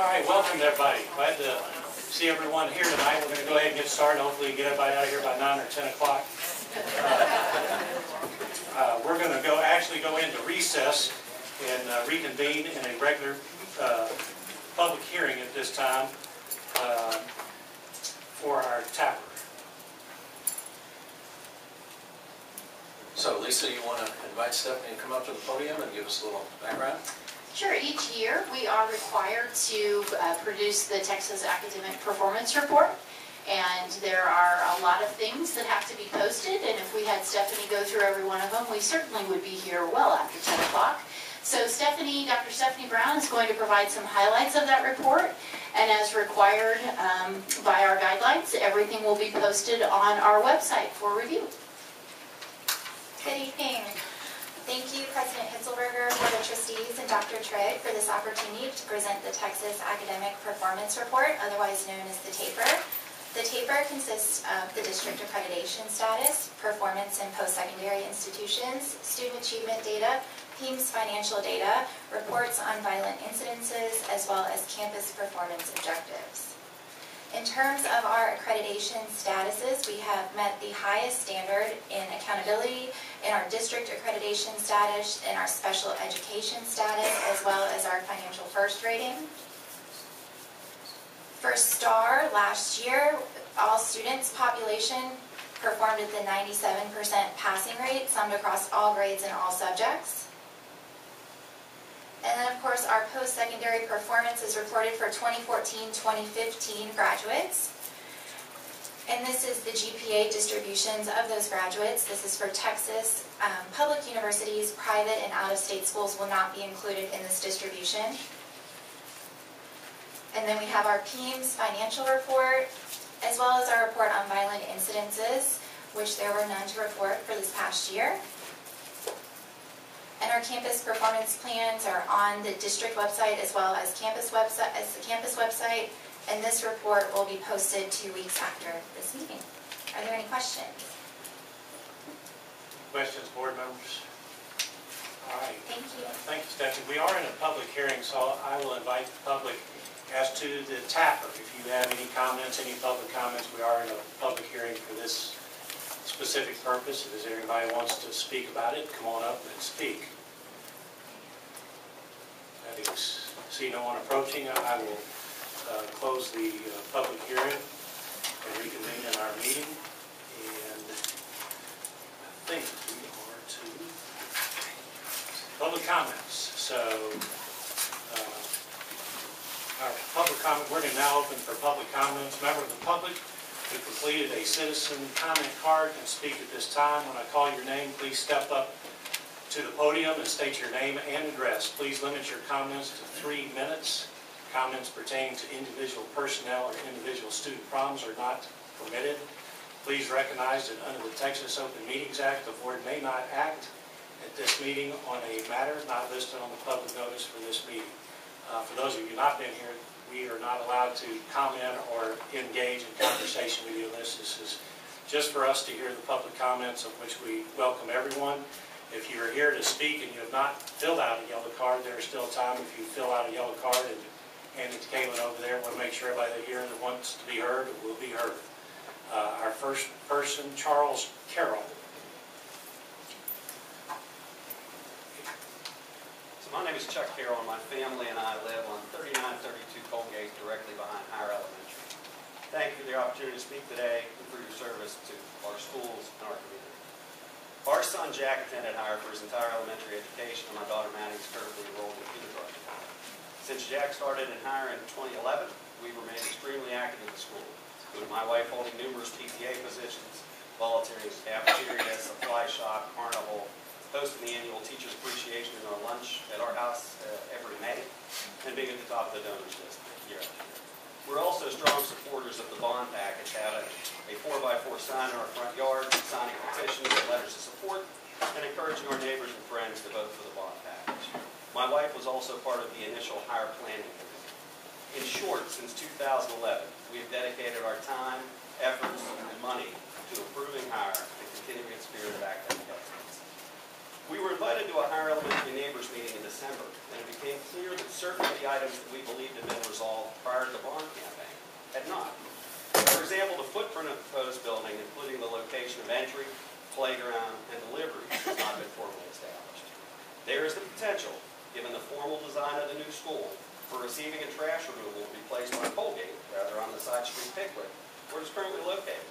All right, welcome everybody. Glad to see everyone here tonight. We're going to go ahead and get started. Hopefully get everybody out of here by 9 or 10 o'clock. We're going to actually go into recess and reconvene in a regular public hearing at this time for our TAPR. So Lisa, you want to invite Stephanie to come up to the podium and give us a little background? Sure. Each year we are required to produce the Texas Academic Performance Report, and there are a lot of things that have to be posted, and if we had Stephanie go through every one of them, we certainly would be here well after 10 o'clock. So Dr. Stephanie Brown is going to provide some highlights of that report, and as required by our guidelines, everything will be posted on our website for review. Good evening. Thank you, President Hitzelberger, Board of Trustees, and Dr. Trigg for this opportunity to present the Texas Academic Performance Report, otherwise known as the TAPR. The TAPR consists of the district accreditation status, performance in post-secondary institutions, student achievement data, PEIMS financial data, reports on violent incidences, as well as campus performance objectives. In terms of our accreditation statuses, we have met the highest standard in accountability in our district accreditation status, in our special education status, as well as our financial first rating. For STAR, last year, all students population performed at the 97% passing rate, summed across all grades and all subjects. And then, of course, our post-secondary performance is reported for 2014-2015 graduates. And this is the GPA distributions of those graduates. This is for Texas. Public universities, private and out-of-state schools will not be included in this distribution. And then we have our PEIMS financial report, as well as our report on violent incidences, which there were none to report for this past year. And our campus performance plans are on the district website as well as the campus website. And this report will be posted 2 weeks after this meeting. Are there any questions? Questions, board members? All right. Thank you. Thank you, Stephanie. We are in a public hearing, so I will invite the public as to the TAPR. If you have any comments, any public comments, we are in a public hearing for this specific purpose. If there's anybody who wants to speak about it, come on up and speak. I see no one approaching. I will close the public hearing and reconvene in our meeting. And I think we are to public comments. So our public comment, we're going to now open for public comments. Member of the public who completed a citizen comment card can speak at this time. When I call your name, please step up to the podium and state your name and address. Please limit your comments to 3 minutes. Comments pertaining to individual personnel or individual student problems are not permitted. Please recognize that under the Texas Open Meetings Act, the board may not act at this meeting on a matter not listed on the public notice for this meeting. For those of you not been here, we are not allowed to comment or engage in conversation with you on this. This is just for us to hear the public comments, of which we welcome everyone. If you are here to speak and you have not filled out a yellow card, there is still time. If you fill out a yellow card and hand it to Caitlin over there, we'll make sure everybody here that wants to be heard will be heard. Our first person, Charles Carroll. My name is Chuck Carroll, and my family and I live on 3932 Colgate, directly behind Higher Elementary. Thank you for the opportunity to speak today and for your service to our schools and our community. Our son Jack attended Higher for his entire elementary education, and my daughter Maddie is currently enrolled in kindergarten. Since Jack started in Higher in 2011, we remained extremely active in the school, with my wife holding numerous PTA positions, volunteering in the cafeteria, supply shop, carnival, hosting the annual Teachers Appreciation and our lunch at our house every May, and being at the top of the donors list year after year. We're also strong supporters of the bond package, having a 4x4 sign in our front yard, signing petitions and letters of support, and encouraging our neighbors and friends to vote for the bond package. My wife was also part of the initial Higher Planning Committee. In short, since 2011, we have dedicated our time, efforts, and money to improving Higher and continuing its spirit of academic excellence. We were invited to a Higher Elementary Neighbors meeting in December, and it became clear that certain the items that we believed had been resolved prior to the bond campaign had not. For example, the footprint of the proposed building, including the location of entry, playground, and delivery, has not been formally established. There is the potential, given the formal design of the new school, for receiving and trash removal to be placed on Colgate rather on the side street Pickwick, where it is currently located.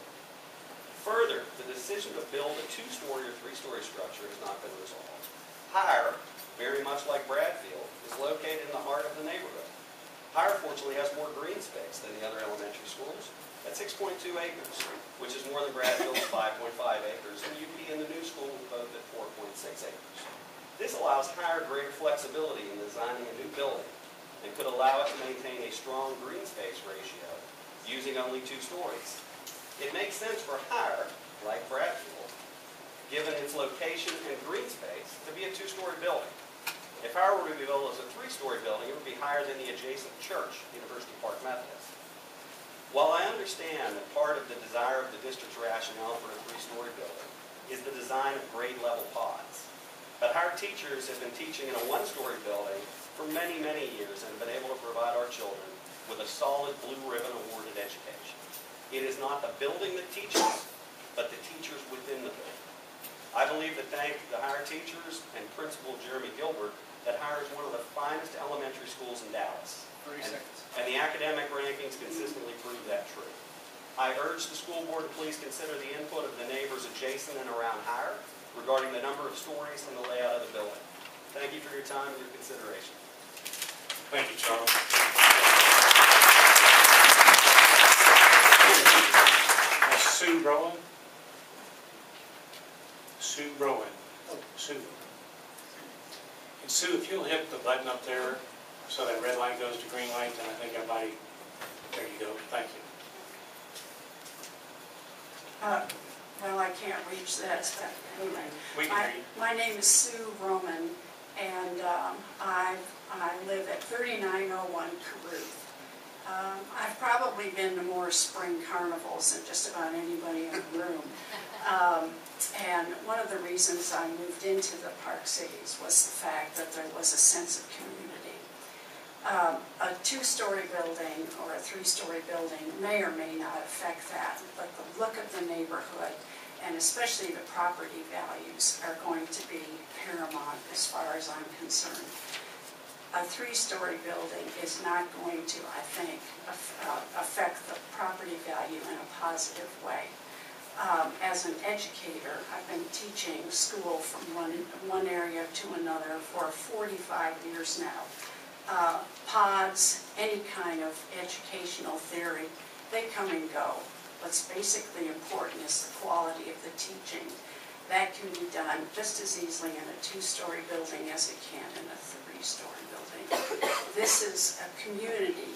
Further, the decision to build a 2-story or 3-story structure has not been resolved. Hire, very much like Bradfield, is located in the heart of the neighborhood. Hire fortunately has more green space than the other elementary schools at 6.2 acres, which is more than Bradfield's 5.5 acres, and UP and the new school both at 4.6 acres. This allows Hire greater flexibility in designing a new building and could allow it to maintain a strong green space ratio using only 2 stories. It makes sense for Hire, like Bradfield, given its location and green space, to be a 2-story building. If Hire were to be built as a 3-story building, it would be higher than the adjacent church, University Park Methodist. While I understand that part of the desire of the district's rationale for a 3-story building is the design of grade-level pods, but Hire teachers have been teaching in a 1-story building for many, many years and have been able to provide our children with a solid blue ribbon awarded education. It is not the building that teaches, but the teachers within the building. I believe that thanks to the Hire teachers and Principal Jeremy Gilbert, that Hire is one of the finest elementary schools in Dallas. 30 seconds. And the academic rankings consistently prove that true. I urge the school board to please consider the input of the neighbors adjacent and around Hire regarding the number of stories and the layout of the building. Thank you for your time and your consideration. Thank you, Charles. Sue Rowan. Sue Rowan. Sue. And Sue, if you'll hit the button up there so that red light goes to green light, then I think everybody, there you go. Thank you. Well, I can't reach this, but anyway. We can hear you. My name is Sue Roman, and I live at 3901 Caruth. I've probably been to more spring carnivals than just about anybody in the room. And one of the reasons I moved into the Park Cities was the fact that there was a sense of community. A 2-story building or a 3-story building may or may not affect that, but the look of the neighborhood and especially the property values are going to be paramount as far as I'm concerned. A 3-story building is not going to, I think, affect the property value in a positive way. As an educator, I've been teaching school from one area to another for 45 years now. Pods, any kind of educational theory, they come and go. What's basically important is the quality of the teaching. That can be done just as easily in a 2-story building as it can in a 3-story building. This is a community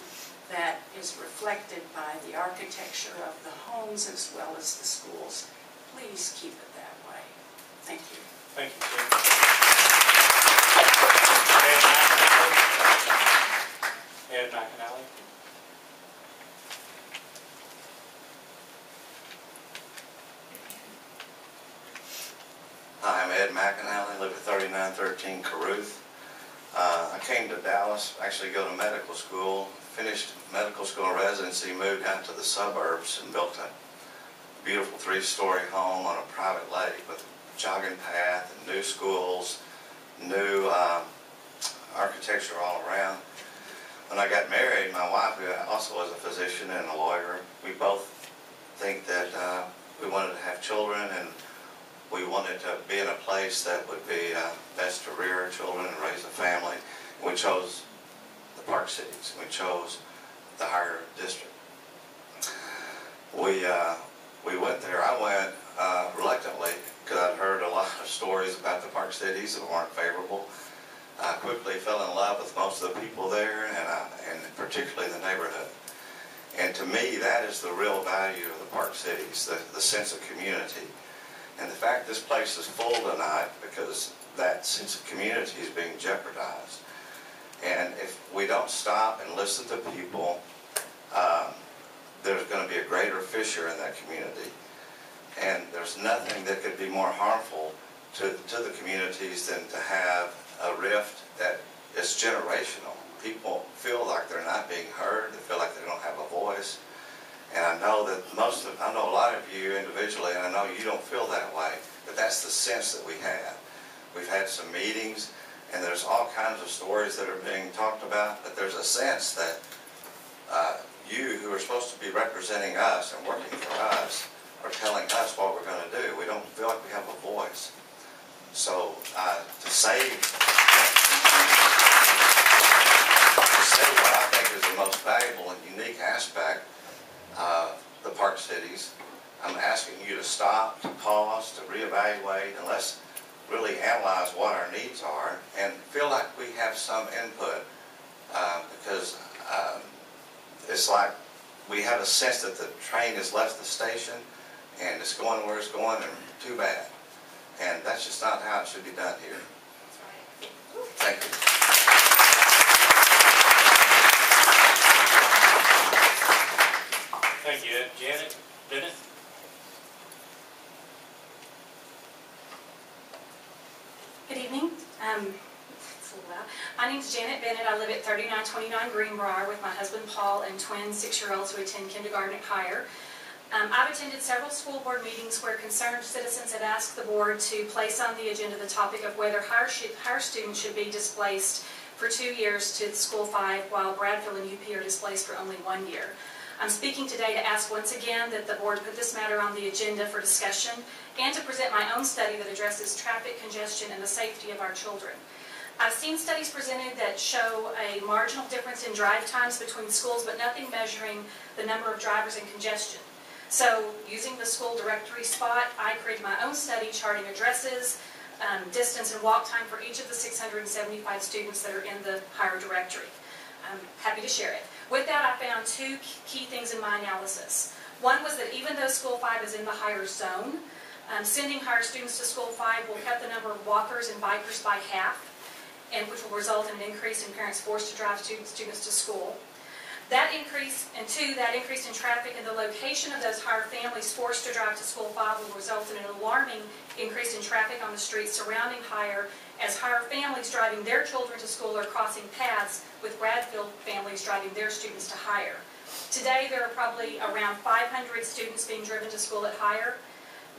that is reflected by the architecture of the homes as well as the schools. Please keep it that way. Thank you. Thank you, Sue. Ed McAnally. Hi, I'm Ed McAnally, live at 3913 Caruth. I came to Dallas, actually go to medical school, finished medical school residency, moved out to the suburbs and built a beautiful 3-story home on a private lake with a jogging path and new schools, new architecture all around. When I got married, my wife, who also was a physician and a lawyer, we both think that we wanted to have children, and we wanted to be in a place that would be best to rear children and raise a family. And we chose the Park Cities. We chose the Hire District. We went there. I went reluctantly because I'd heard a lot of stories about the Park Cities that weren't favorable. I quickly fell in love with most of the people there, and particularly the neighborhood. And to me, that is the real value of the Park Cities, the sense of community. And the fact this place is full tonight because that sense of community is being jeopardized. And if we don't stop and listen to people, there's going to be a greater fissure in that community. And there's nothing that could be more harmful to the communities than to have a rift that is generational. people feel like they're not being heard, they feel like they don't have a voice. And I know that I know a lot of you individually, and I know you don't feel that way, but that's the sense that we have. We've had some meetings, and there's all kinds of stories that are being talked about, but there's a sense that you, who are supposed to be representing us and working for us, are telling us what we're going to do. We don't feel like we have a voice. So to say what I think is the most valuable and unique aspect of the Park Cities, I'm asking you to stop, to pause, to reevaluate, and let's really analyze what our needs are and feel like we have some input, because it's like we have a sense that the train has left the station and it's going where it's going, and too bad. And that's just not how it should be done here. Thank you. Thank you, Ed. Janet Bennett? Good evening. It's a little loud. My name is Janet Bennett. I live at 3929 Greenbrier with my husband Paul and twin 6-year-olds who attend kindergarten at Higher. I've attended several school board meetings where concerned citizens have asked the board to place on the agenda the topic of whether Higher students should be displaced for 2 years to School 5 while Bradfield and UP are displaced for only 1 year. I'm speaking today to ask once again that the board put this matter on the agenda for discussion and to present my own study that addresses traffic congestion and the safety of our children. I've seen studies presented that show a marginal difference in drive times between schools, but nothing measuring the number of drivers and congestion. So, using the school directory spot, I created my own study charting addresses, distance and walk time for each of the 675 students that are in the Higher directory. I'm happy to share it. With that, I found 2 key things in my analysis. One was that even though School 5 is in the Higher zone, sending Higher students to School 5 will cut the number of walkers and bikers by half, and which will result in an increase in parents forced to drive students to school. That increase, and 2, that increase in traffic and the location of those Higher families forced to drive to School 5 will result in an alarming increase in traffic on the streets surrounding Higher, as Higher families driving their children to school are crossing paths with Bradfield families driving their students to Higher. Today, there are probably around 500 students being driven to school at Higher.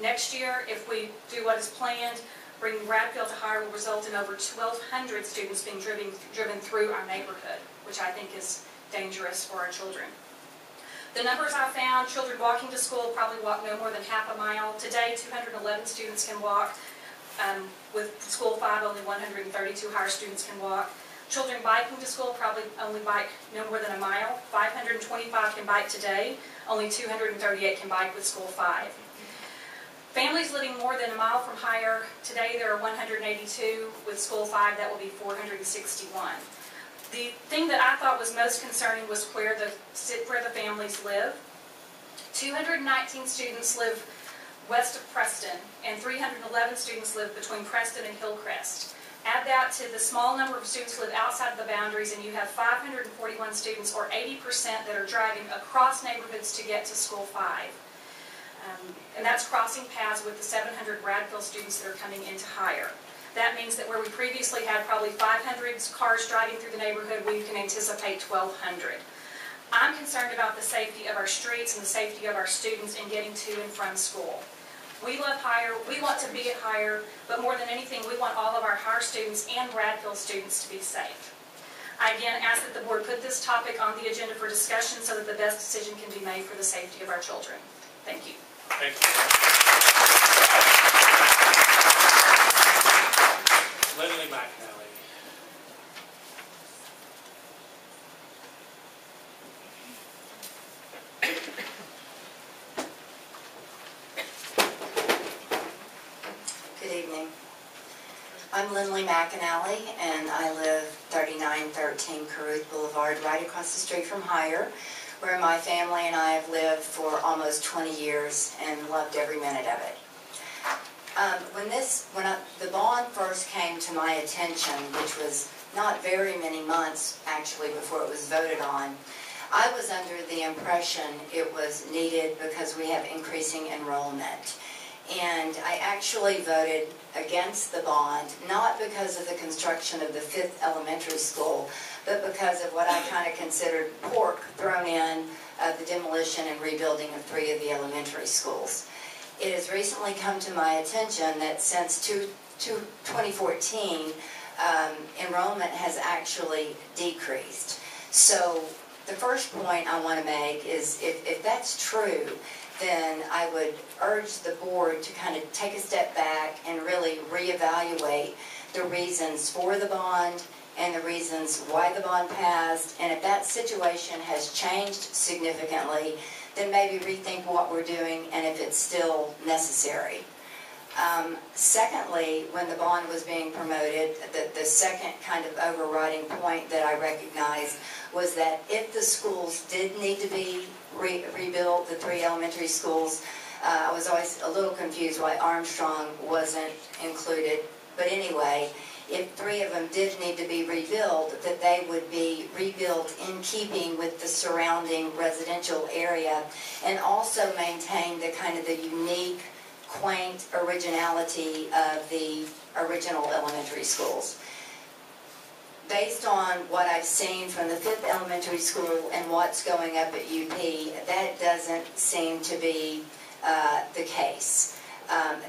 Next year, if we do what is planned, bringing Bradfield to Higher will result in over 1,200 students being driven through our neighborhood, which I think is dangerous for our children. The numbers I found, children walking to school probably walk no more than half a mile. Today, 211 students can walk. With School 5, only 132 Higher students can walk. Children biking to school probably only bike no more than a mile. 525 can bike today. Only 238 can bike with School 5. Families living more than a mile from Higher, today there are 182. With School 5, that will be 461. The thing that I thought was most concerning was where the families live. 219 students live west of Preston, and 311 students live between Preston and Hillcrest. Add that to the small number of students who live outside of the boundaries, and you have 541 students, or 80%, that are driving across neighborhoods to get to School 5. And that's crossing paths with the 700 Bradfield students that are coming into Higher. That means that where we previously had probably 500 cars driving through the neighborhood, we can anticipate 1,200. I'm concerned about the safety of our streets and the safety of our students in getting to and from school. We love Higher, we want to be at Higher, but more than anything, we want all of our Higher students and Bradfield students to be safe. I again ask that the board put this topic on the agenda for discussion so that the best decision can be made for the safety of our children. Thank you. Thank you. Lindley McAnally. Good evening. I'm Lindley McAnally, and I live 3913 Caruth Boulevard, right across the street from Higher, where my family and I have lived for almost 20 years and loved every minute of it. When the bond first came to my attention, which was not very many months actually before it was voted on, I was under the impression it was needed because we have increasing enrollment. And I actually voted against the bond, not because of the construction of the 5th elementary school, but because of what I kind of considered pork thrown in the demolition and rebuilding of 3 of the elementary schools. It has recently come to my attention that since 2014, enrollment has actually decreased. So the first point I want to make is if that's true, then I would urge the board to kind of take a step back and really reevaluate the reasons for the bond and the reasons why the bond passed. And if that situation has changed significantly, then maybe rethink what we're doing and if it's still necessary. Secondly, when the bond was being promoted, the second kind of overriding point that I recognized was that if the schools did need to be rebuilt, the 3 elementary schools, I was always a little confused why Armstrong wasn't included. But anyway, if 3 of them did need to be rebuilt, that they would be rebuilt in keeping with the surrounding residential area and also maintain the kind of the unique, quaint originality of the original elementary schools. Based on what I've seen from the 5th elementary school and what's going up at UP, that doesn't seem to be the case.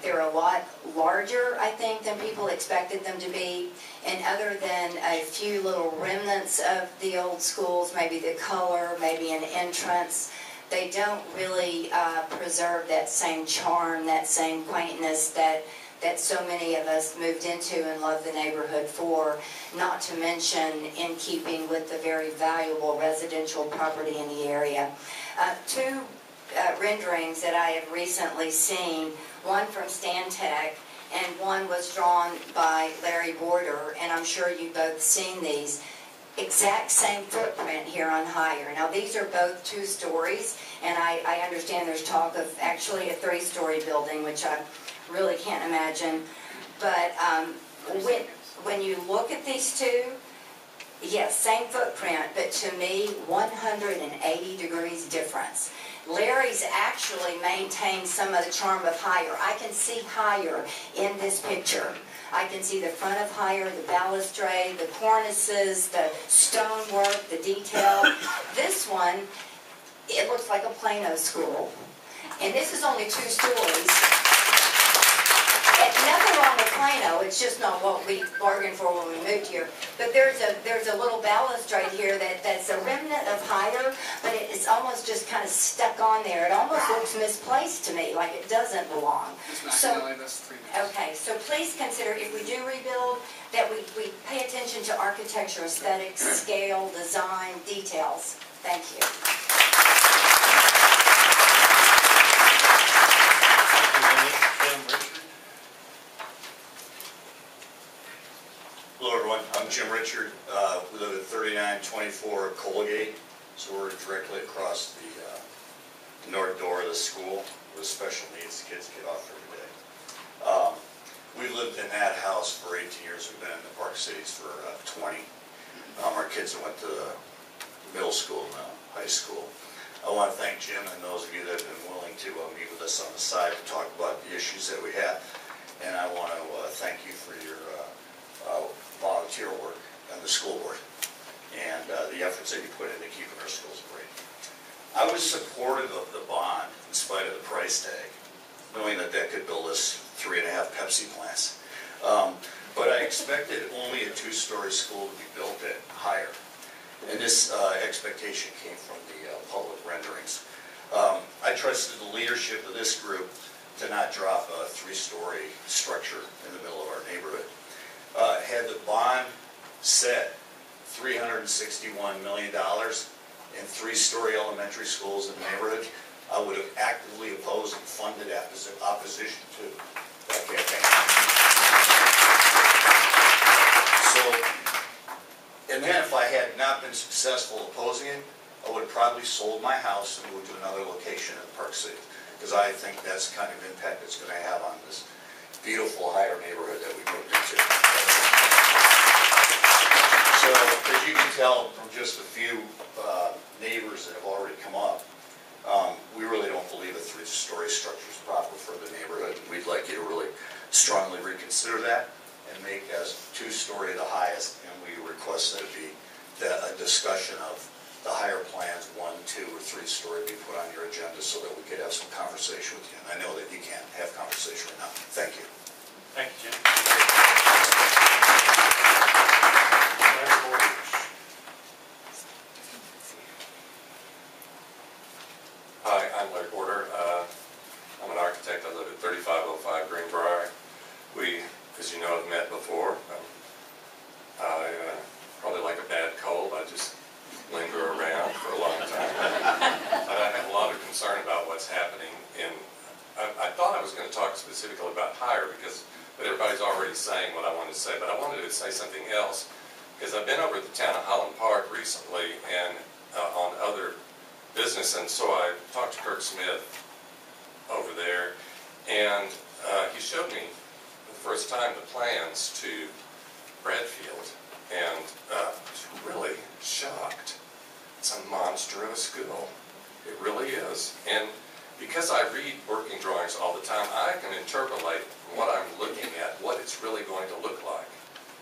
They're a lot larger, I think, than people expected them to be. And other than a few little remnants of the old schools, maybe the color, maybe an entrance, they don't really preserve that same charm, that same quaintness that so many of us moved into and love the neighborhood for, not to mention in keeping with the very valuable residential property in the area. 2 renderings that I have recently seen, one from Stantec and one was drawn by Larry Border, and I'm sure you've both seen these. Exact same footprint here on Higher. Now these are both 2 stories, and I understand there's talk of actually a 3-story building, which I really can't imagine. But when you look at these 2, yes, same footprint, but to me, 180 degrees difference. Larry's actually maintained some of the charm of Higher. I can see Higher in this picture. I can see the front of Higher, the balustrade, the cornices, the stonework, the detail. This one, it looks like a Plano school. And this is only 2 stories. And nothing wrong with Plano, it's just not what we bargained for when we moved here. But there's a little balustrade here that's a remnant of Higher, but it's almost just kind of stuck on there. It almost looks misplaced to me, like it doesn't belong. Okay, so please consider, if we do rebuild, that we pay attention to architecture, aesthetics, scale, design, details. Thank you. Hello everyone, I'm Jim Richard. We live at 3924 Colgate, so we're directly across the north door of the school with special needs kids get off every day. We lived in that house for 18 years. We've been in the Park Cities for 20. Our kids went to the middle school and high school. I want to thank Jim and those of you that have been willing to meet with us on the side to talk about the issues that we have. And I want to thank you for your volunteer work on the school board and the efforts that you put into keeping our schools great. I was supportive of the bond in spite of the price tag, knowing that that could build us 3.5 Pepsi plants. But I expected only a 2-story school to be built at Higher. And this expectation came from the public renderings. I trusted the leadership of this group to not drop a 3-story structure in the middle of our neighborhood. Had the bond set $361 million in 3-story elementary schools in the neighborhood, I would have actively opposed and funded opposition to that campaign. So, and then if I had not been successful opposing it, I would have probably sold my house and moved to another location in Park City, because I think that's the kind of impact it's going to have on this beautiful Higher neighborhood that we moved into. So, as you can tell from just a few neighbors that have already come up, we really don't believe a 3-story structure is proper for the neighborhood. We'd like you to really strongly reconsider that and make us 2-story the highest, and we request that it be a discussion of the higher plans, 1, 2, or 3-story, be put on your agenda so that we could have some conversation with you. And I know that you can't have conversation right now. Thank you. Thank you, Jim. Larry Borders. Hi, I'm Larry Porter. I'm an architect. I live at 3505 Greenbrier. We, as you know, have met before. I probably like a bad cold. I just linger around for a long time. But I have a lot of concern about what's happening in, I thought I was going to talk specifically about hire but everybody's already saying what I wanted to say, but I wanted to say something else because I've been over at the town of Highland Park recently and on other business, and so I talked to Kirk Smith over there, and he showed me for the first time the plans to Bradfield, and I was really shocked. It's a monstrous school. It really is. And because I read working drawings all the time, I can interpolate from what I'm looking at what it's really going to look like.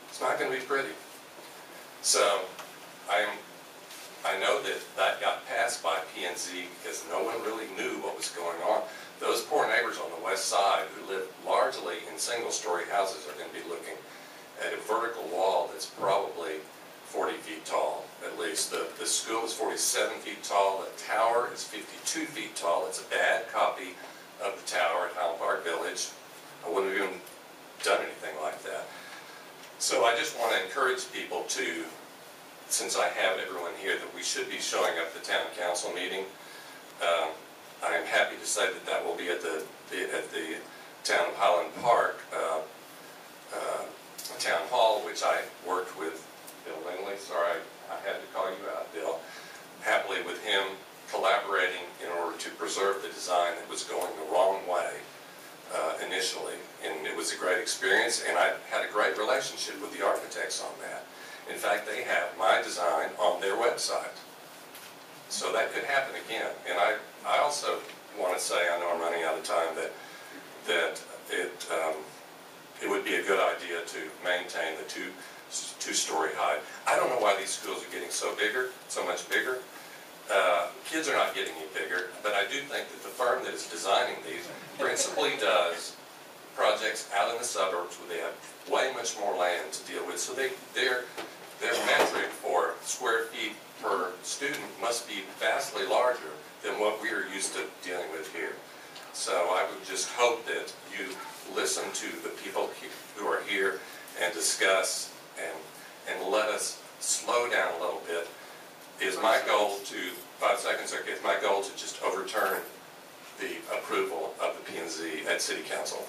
It's not going to be pretty. So I know that got passed by P&Z because no one really knew what was going on. Those poor neighbors on the west side who live largely in single-story houses are going to be looking at a vertical wall that's probably 40 feet tall, at least. The school is 47 feet tall. The tower is 52 feet tall. It's a bad copy of the tower at Highland Park Village. I wouldn't have even done anything like that. So I just want to encourage people to, since I have everyone here, that we should be showing up at the town council meeting. I am happy to say that that will be at the town of Highland Park town hall, which I worked with Bill Lindley. Sorry, I had to call you out, Bill. Happily with him collaborating in order to preserve the design that was going the wrong way initially. And it was a great experience, and I had a great relationship with the architects on that. In fact, they have my design on their website. So that could happen again. And I also want to say, I know I'm running out of time, that it would be a good idea to maintain the two-story height. I don't know why these schools are getting so much bigger. Kids are not getting any bigger, but I do think that the firm that is designing these principally does projects out in the suburbs where they have way much more land to deal with. So their metric for square feet per student must be vastly larger than what we are used to dealing with here. So I would just hope that you listen to the people who are here and discuss and let us slow down a little bit. Is my goal to, 5 seconds, okay, is my goal to just overturn the approval of the P&Z at City Council.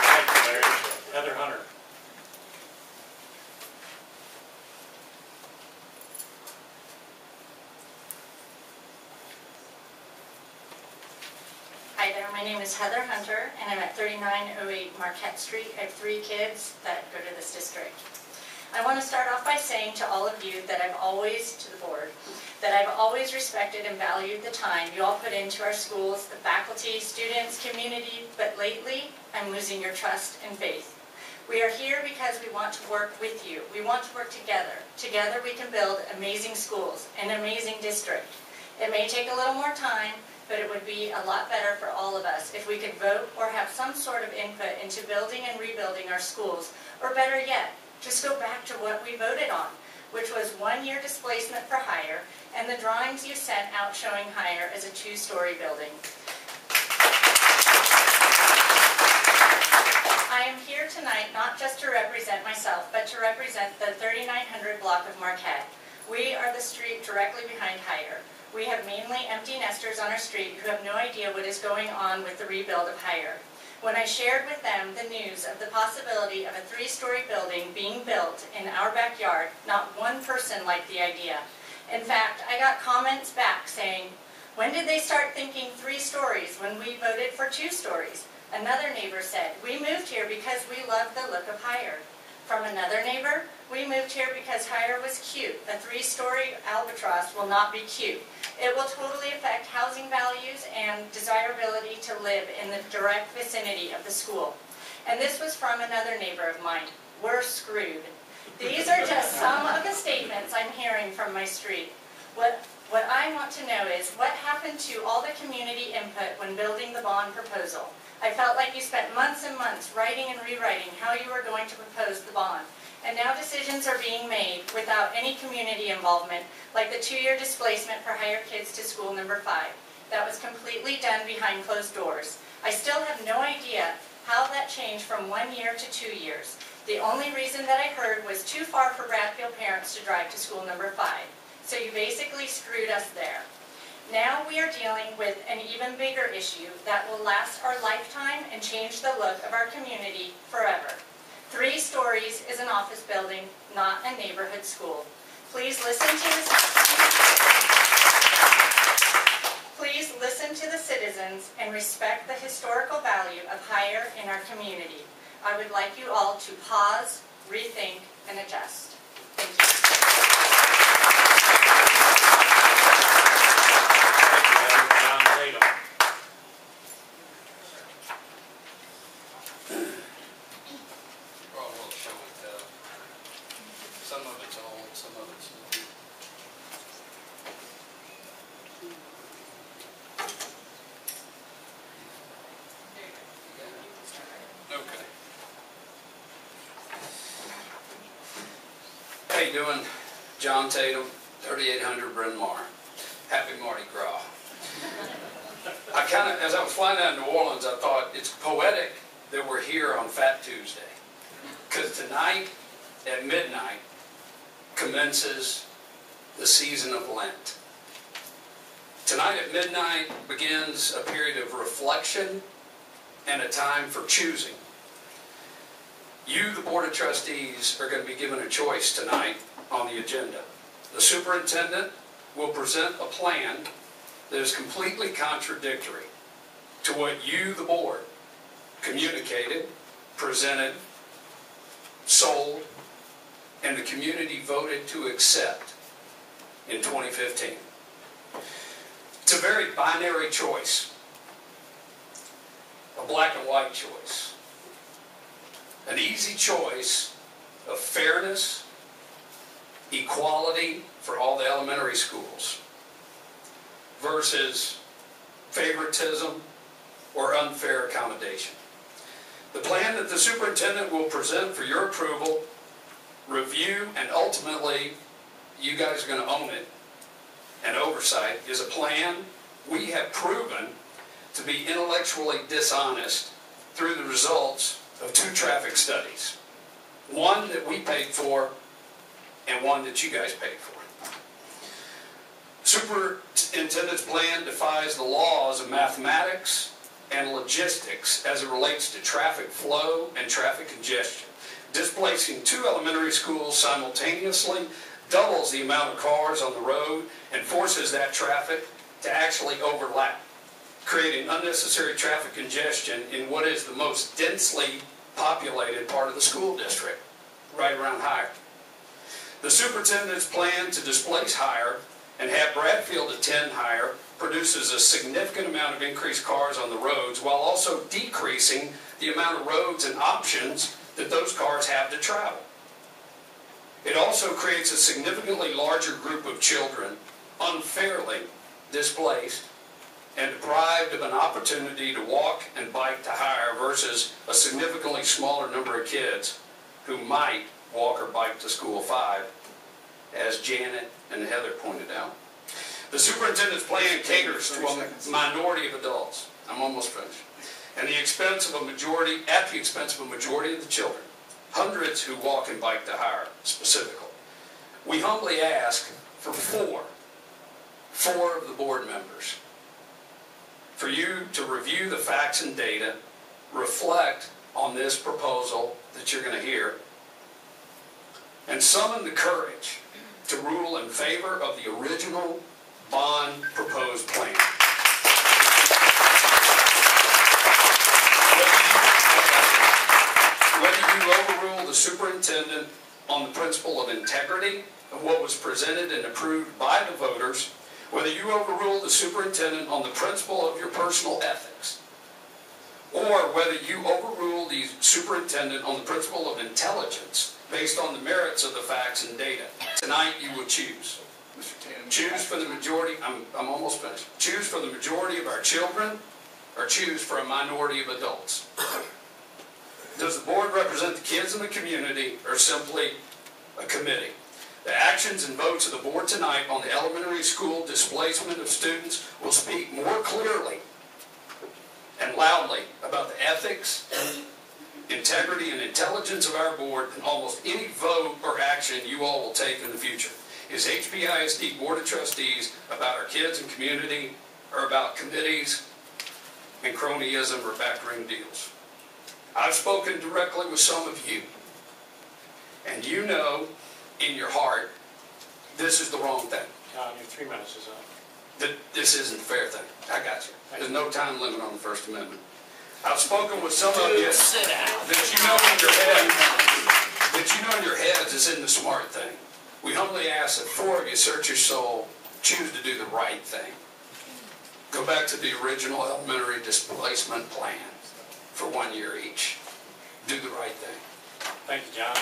Thank you, Larry. Heather Hunter. Hi there, my name is Heather Hunter, and I'm at 3908 Marquette Street. I have 3 kids that go to this district. I want to start off by saying to all of you that I've always, to the board, that I've always respected and valued the time you all put into our schools, the faculty, students, community, but lately, I'm losing your trust and faith. We are here because we want to work with you. We want to work together. Together we can build amazing schools, an amazing district. It may take a little more time, but it would be a lot better for all of us if we could vote or have some sort of input into building and rebuilding our schools, or better yet, just go back to what we voted on, which was 1-year displacement for hire, and the drawings you sent out showing hire as a 2-story building. I am here tonight not just to represent myself, but to represent the 3900 block of Marquette. We are the street directly behind hire. We have mainly empty nesters on our street who have no idea what is going on with the rebuild of hire. When I shared with them the news of the possibility of a 3-story building being built in our backyard, not one person liked the idea. In fact, I got comments back saying, when did they start thinking 3 stories when we voted for 2 stories? Another neighbor said, we moved here because we love the look of hire. From another neighbor, we moved here because hire was cute. A 3-story albatross will not be cute. It will totally affect housing values and desirability to live in the direct vicinity of the school. And this was from another neighbor of mine. We're screwed. These are just some of the statements I'm hearing from my street. What I want to know is what happened to all the community input when building the bond proposal? I felt like you spent months and months writing and rewriting how you were going to propose the bond. And now decisions are being made without any community involvement, like the 2-year displacement for higher kids to school number 5. That was completely done behind closed doors. I still have no idea how that changed from 1 year to 2 years. The only reason that I heard was too far for Bradfield parents to drive to school number 5. So you basically screwed us there. Now we are dealing with an even bigger issue that will last our lifetime and change the look of our community forever. 3 stories is an office building, not a neighborhood school. Please listen to the citizens and respect the historical value of higher in our community. I would like you all to pause, rethink, and adjust. Thank you. John Tatum. We're all a little show and tell. Some of it's old, some of it's new. Okay. How you doing? John Tatum, 3800 Bryn Mawr. Happy Mardi Gras. As I was flying out of New Orleans, I thought it's poetic that we're here on Fat Tuesday. Because tonight at midnight commences the season of Lent. Tonight at midnight begins a period of reflection and a time for choosing. You, the Board of Trustees, are going to be given a choice tonight on the agenda. The superintendent will present a plan that is completely contradictory to what you, the board, communicated, presented, sold, and the community voted to accept in 2015. It's a very binary choice, a black and white choice, an easy choice of fairness, equality for all the elementary schools versus favoritism or unfair accommodation. The plan that the superintendent will present for your approval, review, and ultimately you guys are going to own it and oversight is a plan we have proven to be intellectually dishonest through the results of 2 traffic studies. One that we paid for and one that you guys paid for. Superintendent's plan defies the laws of mathematics and logistics as it relates to traffic flow and traffic congestion. Displacing 2 elementary schools simultaneously doubles the amount of cars on the road and forces that traffic to actually overlap, creating unnecessary traffic congestion in what is the most densely populated part of the school district, right around Higher. The superintendent's plan to displace Higher and have Bradfield attend Higher produces a significant amount of increased cars on the roads while also decreasing the amount of roads and options that those cars have to travel. It also creates a significantly larger group of children unfairly displaced and deprived of an opportunity to walk and bike to Higher versus a significantly smaller number of kids who might walk or bike to School 5, as Janet and Heather pointed out. The superintendent's plan caters to a minority of adults. I'm almost finished. And at the expense of a majority of the children, hundreds who walk and bike to Higher specifically. We humbly ask for four of the board members, for you to review the facts and data, reflect on this proposal that you're going to hear, and summon the courage to rule in favor of the original bond proposed plan. Whether you overrule the superintendent on the principle of integrity of what was presented and approved by the voters, whether you overrule the superintendent on the principle of your personal ethics, or whether you overrule the superintendent on the principle of intelligence based on the merits of the facts and data. Tonight, you will choose. Choose for the majority, I'm almost finished. Choose for the majority of our children, or choose for a minority of adults. Does the board represent the kids in the community, or simply a committee? The actions and votes of the board tonight on the elementary school displacement of students will speak more clearly and loudly about the ethics, integrity, and intelligence of our board than almost any vote or action you all will take in the future. Is HPISD Board of Trustees about our kids and community, or about committees and cronyism or backroom deals? I've spoken directly with some of you, and you know in your heart this is the wrong thing. Your 3 minutes is up. That this isn't a fair thing. I got you. There's no time limit on the First Amendment. I've spoken with some of you that you know in your heads is in the smart thing. We humbly ask that 4 of you search your soul, choose to do the right thing. Go back to the original elementary displacement plan for 1 year each. Do the right thing. Thank you, John.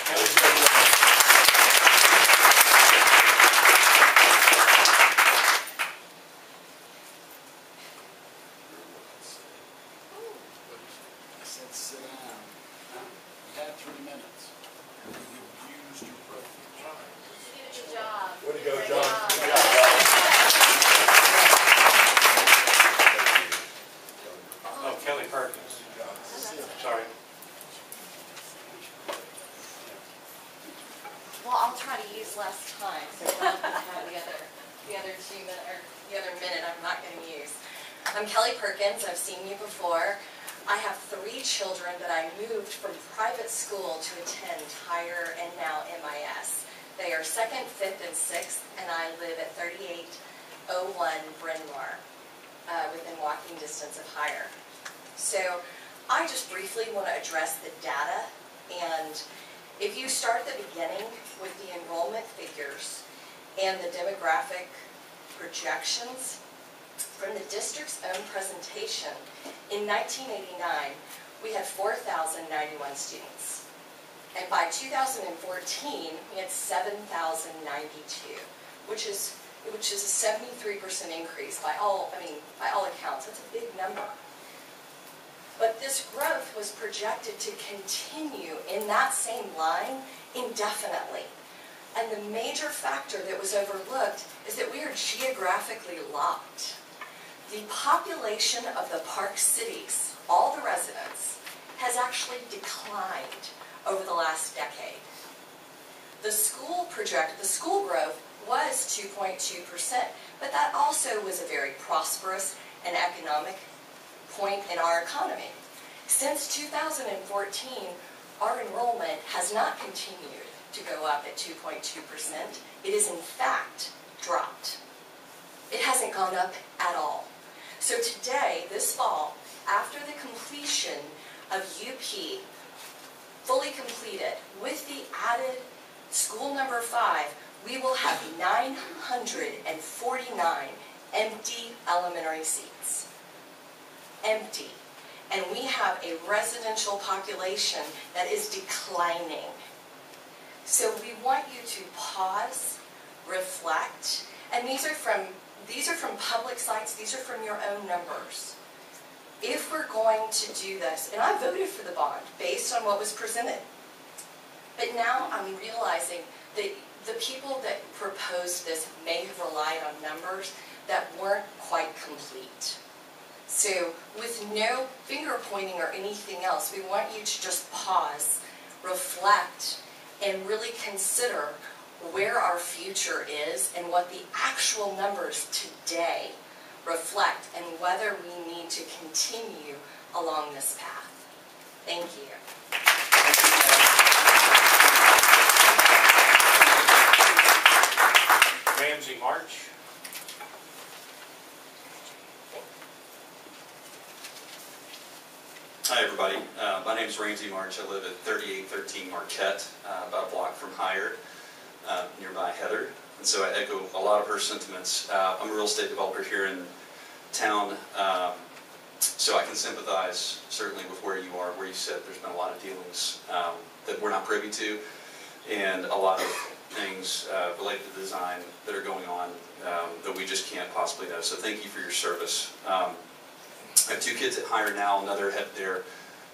Sit down. You had 3 minutes. You used your privilege. Good job. Way to go, John. Good job. Oh, Kelly Perkins. Sorry. Well, I'll try to use less time, so John can have the other 2 minutes, or the other minute I'm not going to use. I'm Kelly Perkins. I've seen you before. I have 3 children that I moved from private school to attend higher and now MIS. They are 2nd, 5th, and 6th, and I live at 3801 Bryn Mawr, within walking distance of higher. So I just briefly want to address the data, and if you start at the beginning with the enrollment figures and the demographic projections, from the district's own presentation, in 1989, we had 4,091 students. And by 2014, we had 7,092, which is a 73% increase by all accounts. That's a big number. But this growth was projected to continue in that same line indefinitely. And the major factor that was overlooked is that we are geographically locked. The population of the Park Cities, all the residents, has actually declined over the last decade. The school growth was 2.2%, but that also was a very prosperous and economic point in our economy. Since 2014, our enrollment has not continued to go up at 2.2%. It is in fact dropped. It hasn't gone up at all. So today, this fall, after the completion of UP, fully completed, with the added school number 5, we will have 949 empty elementary seats. Empty. And we have a residential population that is declining. So we want you to pause, reflect, and these are from public sites, these are from your own numbers. If we're going to do this, and I voted for the bond based on what was presented, but now I'm realizing that the people that proposed this may have relied on numbers that weren't quite complete. So with no finger pointing or anything else, we want you to just pause, reflect, and really consider where our future is and what the actual numbers today reflect, and whether we need to continue along this path. Thank you. Ramsey March. Hi, everybody. My name is Ramsey March. I live at 3813 Marquette, about a block from Hired, nearby Heather. And so I echo a lot of her sentiments. I'm a real estate developer here in town. So I can sympathize certainly with where you are, where you said there's been a lot of dealings that we're not privy to, and a lot of things related to design that are going on that we just can't possibly know. So thank you for your service. I have 2 kids at Higher now, another head there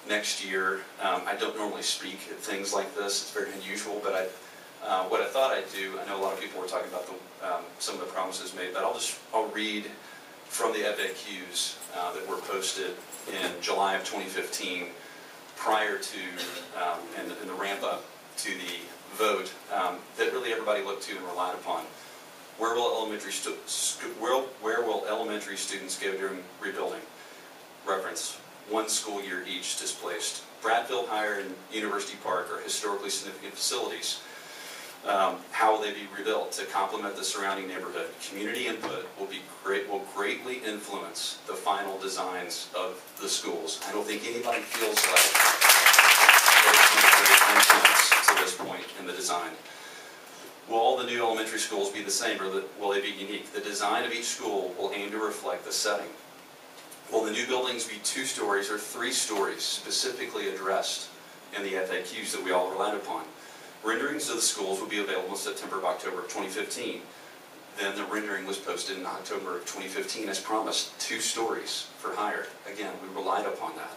next year. I don't normally speak at things like this. It's very unusual, but what I thought I'd do, I know a lot of people were talking about some of the promises made, but I'll read from the FAQs that were posted in July of 2015 prior to and the ramp up to the vote that really everybody looked to and relied upon. Where will elementary students go during rebuilding? Reference, 1 school year each displaced. Bradfield, Higher, and University Park are historically significant facilities. How will they be rebuilt to complement the surrounding neighborhood? Community input will greatly influence the final designs of the schools. I don't think anybody feels like there's been great influence to this point in the design. Will all the new elementary schools be the same, or will they be unique? The design of each school will aim to reflect the setting. Will the new buildings be 2 stories or 3 stories, specifically addressed in the FAQs that we all relied upon? Renderings of the schools will be available in September of October of 2015. Then the rendering was posted in October of 2015 as promised, 2 stories for Higher. Again, we relied upon that.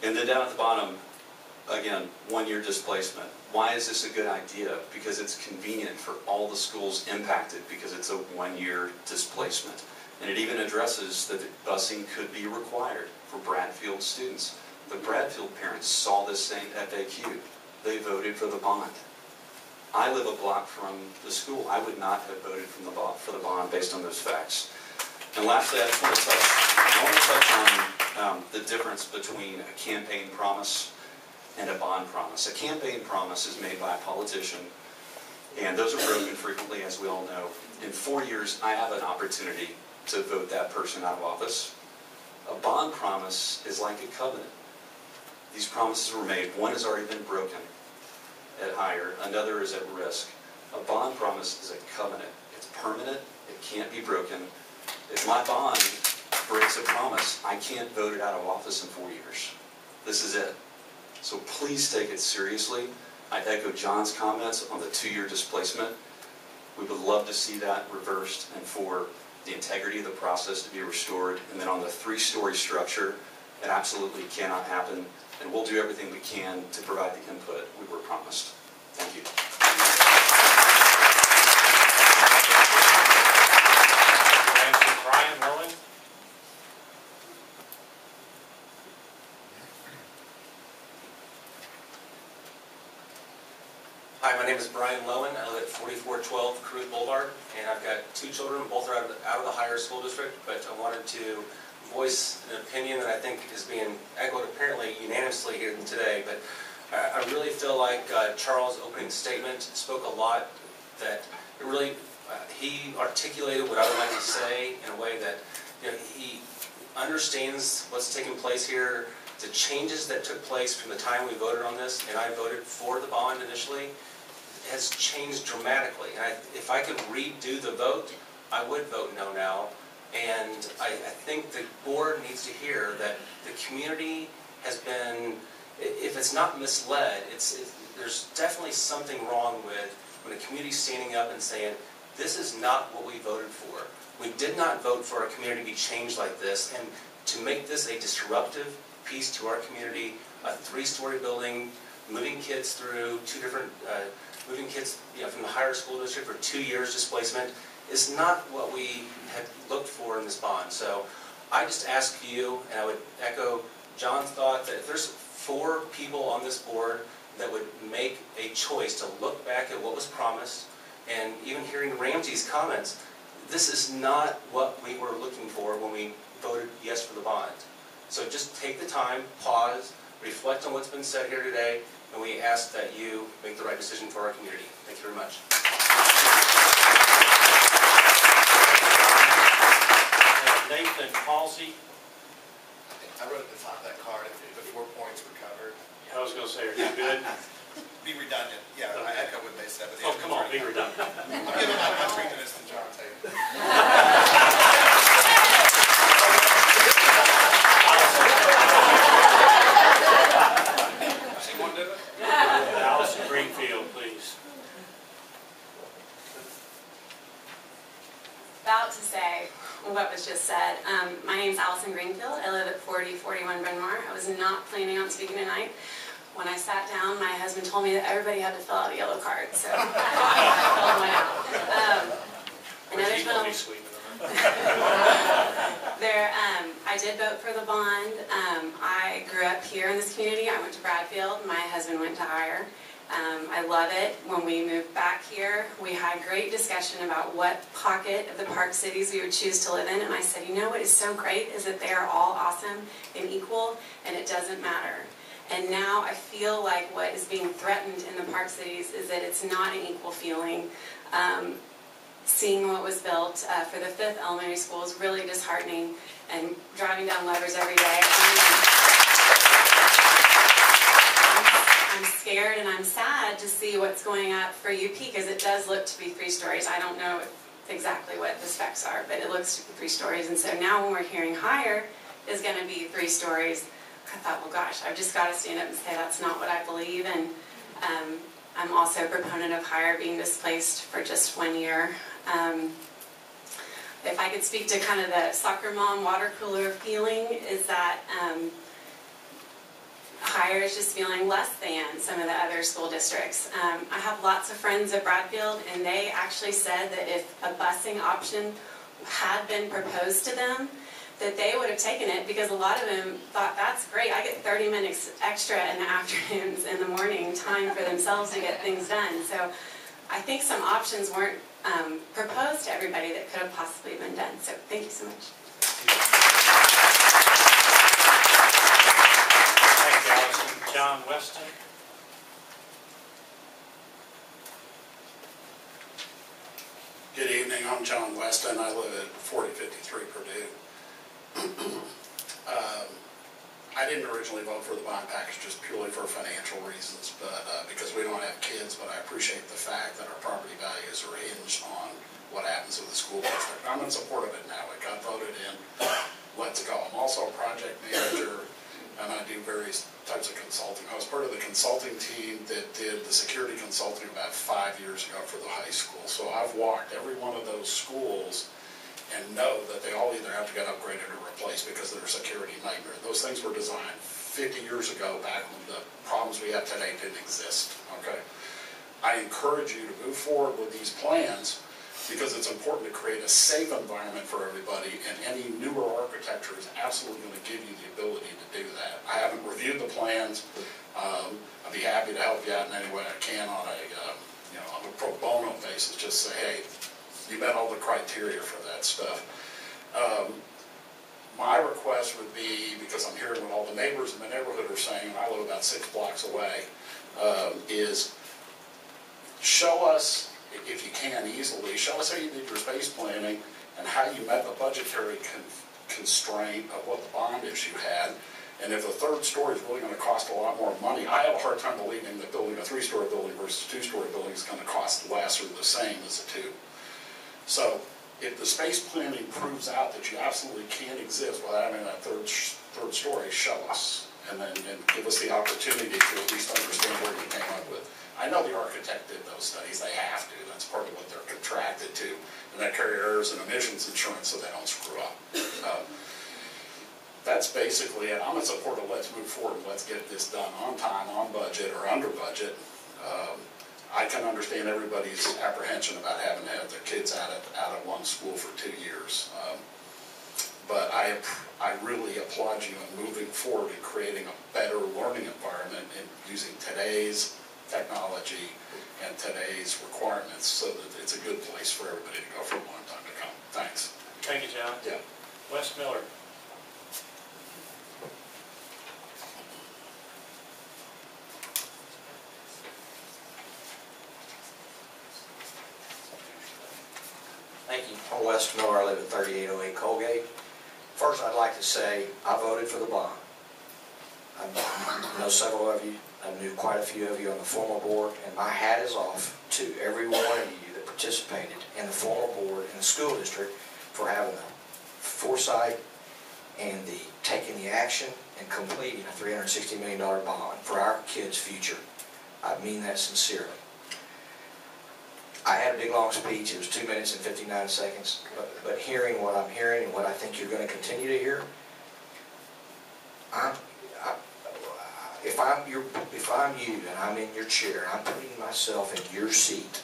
And then down at the bottom, again, 1 year displacement. Why is this a good idea? Because it's convenient for all the schools impacted because it's a 1 year displacement. And it even addresses that busing could be required for Bradfield students. The Bradfield parents saw this same FAQ. They voted for the bond. I live a block from the school. I would not have voted for the bond based on those facts. And lastly, I want to touch on the difference between a campaign promise and a bond promise. A campaign promise is made by a politician, and those are broken frequently, as we all know. In 4 years, I have an opportunity to vote that person out of office. A bond promise is like a covenant. These promises were made. One has already been broken at Higher. Another is at risk. A bond promise is a covenant. It's permanent. It can't be broken. If my bond breaks a promise, I can't vote it out of office in 4 years. This is it. So please take it seriously. I echo John's comments on the 2 year displacement. We would love to see that reversed and for the integrity of the process to be restored. And then on the 3-story structure, it absolutely cannot happen. And we'll do everything we can to provide the input we were promised. Thank you. Brian Lowen. Hi, my name is Brian Lowen. I live at 4412 Caruth Boulevard, and I've got 2 children, both are out of the Higher School District, but I wanted to voice an opinion that I think is being echoed apparently unanimously here today, but I really feel like Charles' opening statement spoke a lot, that it really, he articulated what I would like to say in a way that he understands what's taking place here, the changes that took place from the time we voted on this, and I voted for the bond initially, has changed dramatically. And if I could redo the vote, I would vote no now. And I think the board needs to hear that the community has been, if it's not misled, there's definitely something wrong with when the community's standing up and saying, this is not what we voted for. We did not vote for our community to be changed like this, and to make this a disruptive piece to our community, a 3-story building, moving kids through 2 different, moving kids from the Higher School District for 2 years displacement, is not what we had looked for in this bond. So I just ask you, and I would echo John's thought, that if there's 4 people on this board that would make a choice to look back at what was promised, and even hearing Ramsey's comments, this is not what we were looking for when we voted yes for the bond. So just take the time, pause, reflect on what's been said here today, and we ask that you make the right decision for our community. Thank you very much. Nathan Halsey. I wrote at the top of that card if the 4 points were covered. I was going to say, are you good? Be redundant. Yeah, Okay. I echo what they said. But Oh, come on, be redundant. I'm giving my 3 minutes to John Taylor. Greenfield, please. About to say what was just said. My name's Allison Greenfield. I live at 4041 Bryn Mawr. I was not planning on speaking tonight. When I sat down, my husband told me that everybody had to fill out a yellow card, so I filled one out. I know there's been I did vote for the bond. I grew up here in this community. I went to Bradfield. My husband went to Hire. I love it. When we moved back here, we had great discussion about what pocket of the Park Cities we would choose to live in, and I said, you know what is so great is that they are all awesome and equal, and it doesn't matter. And now I feel like what is being threatened in the Park Cities is that it's not an equal feeling. Seeing what was built for the 5th elementary school is really disheartening, and driving down Levers every day, I'm scared and I'm sad to see what's going up for UP, because it does look to be 3 stories. I don't know exactly what the specs are, but it looks to be 3 stories. And so now when we're hearing Hire is going to be 3 stories, I thought, well, gosh, I've just got to stand up and say that's not what I believe. And I'm also a proponent of Hire being displaced for just 1 year. If I could speak to kind of the soccer mom water cooler feeling, is that Hire is just feeling less than some of the other school districts. I have lots of friends at Bradfield, and they actually said that if a busing option had been proposed to them, that they would have taken it, because a lot of them thought, that's great, I get 30 minutes extra in the afternoons, in the morning, time for themselves to get things done. So I think some options weren't proposed to everybody that could have possibly been done. So thank you so much. Thank you, Allison. John Weston. Good evening, I'm John Weston. I live at 4053 Purdue. I didn't originally vote for the bond package just purely for financial reasons, but because we don't have kids, but I appreciate the fact that our property values are hinged on what happens with the school district. I'm in support of it now. It got voted in. Let's go. I'm also a project manager, and I do various types of consulting. I was part of the consulting team that did the security consulting about 5 years ago for the high school. So I've walked every one of those schools and know that they all either have to get upgraded or replaced because they're a security nightmare. Those things were designed 50 years ago, back when the problems we have today didn't exist, okay? I encourage you to move forward with these plans because it's important to create a safe environment for everybody, and any newer architecture is absolutely going to give you the ability to do that. I haven't reviewed the plans. I'd be happy to help you out in any way I can on a pro bono basis. Just say, hey, you met all the criteria for that stuff. My request would be, because I'm hearing what all the neighbors in the neighborhood are saying, and I live about 6 blocks away, is show us, if you can easily, show us how you did your space planning and how you met the budgetary constraint of what the bond issue had. And if the 3rd story is really going to cost a lot more money, I have a hard time believing that building a 3-story building versus a 2-story building is going to cost less or the same as a 2. So if the space planning proves out that you absolutely can't exist without having that third story, show us. And give us the opportunity to at least understand where you came up with. I know the architect did those studies. They have to. That's part of what they're contracted to. And they carry errors and emissions insurance so they don't screw up. That's basically it. I'm in support of let's move forward and let's get this done on time, on budget, or under budget. I can understand everybody's apprehension about having to have their kids out of one school for 2 years. But I really applaud you in moving forward and creating a better learning environment and using today's technology and today's requirements so that it's a good place for everybody to go for a long time to come. Thanks. Thank you, John. Yeah. Wes Miller. Thank you. I'm Wes Miller. I live at 3808 Colgate. First, I'd like to say I voted for the bond. I know several of you. I knew quite a few of you on the former board, and my hat is off to every one of you that participated in the former board in the school district for having the foresight and taking the action and completing a $360 million bond for our kids' future. I mean that sincerely. I had a big long speech, it was 2 minutes and 59 seconds, but hearing what I'm hearing and what I think you're going to continue to hear, if I'm you and I'm in your chair, I'm putting myself in your seat,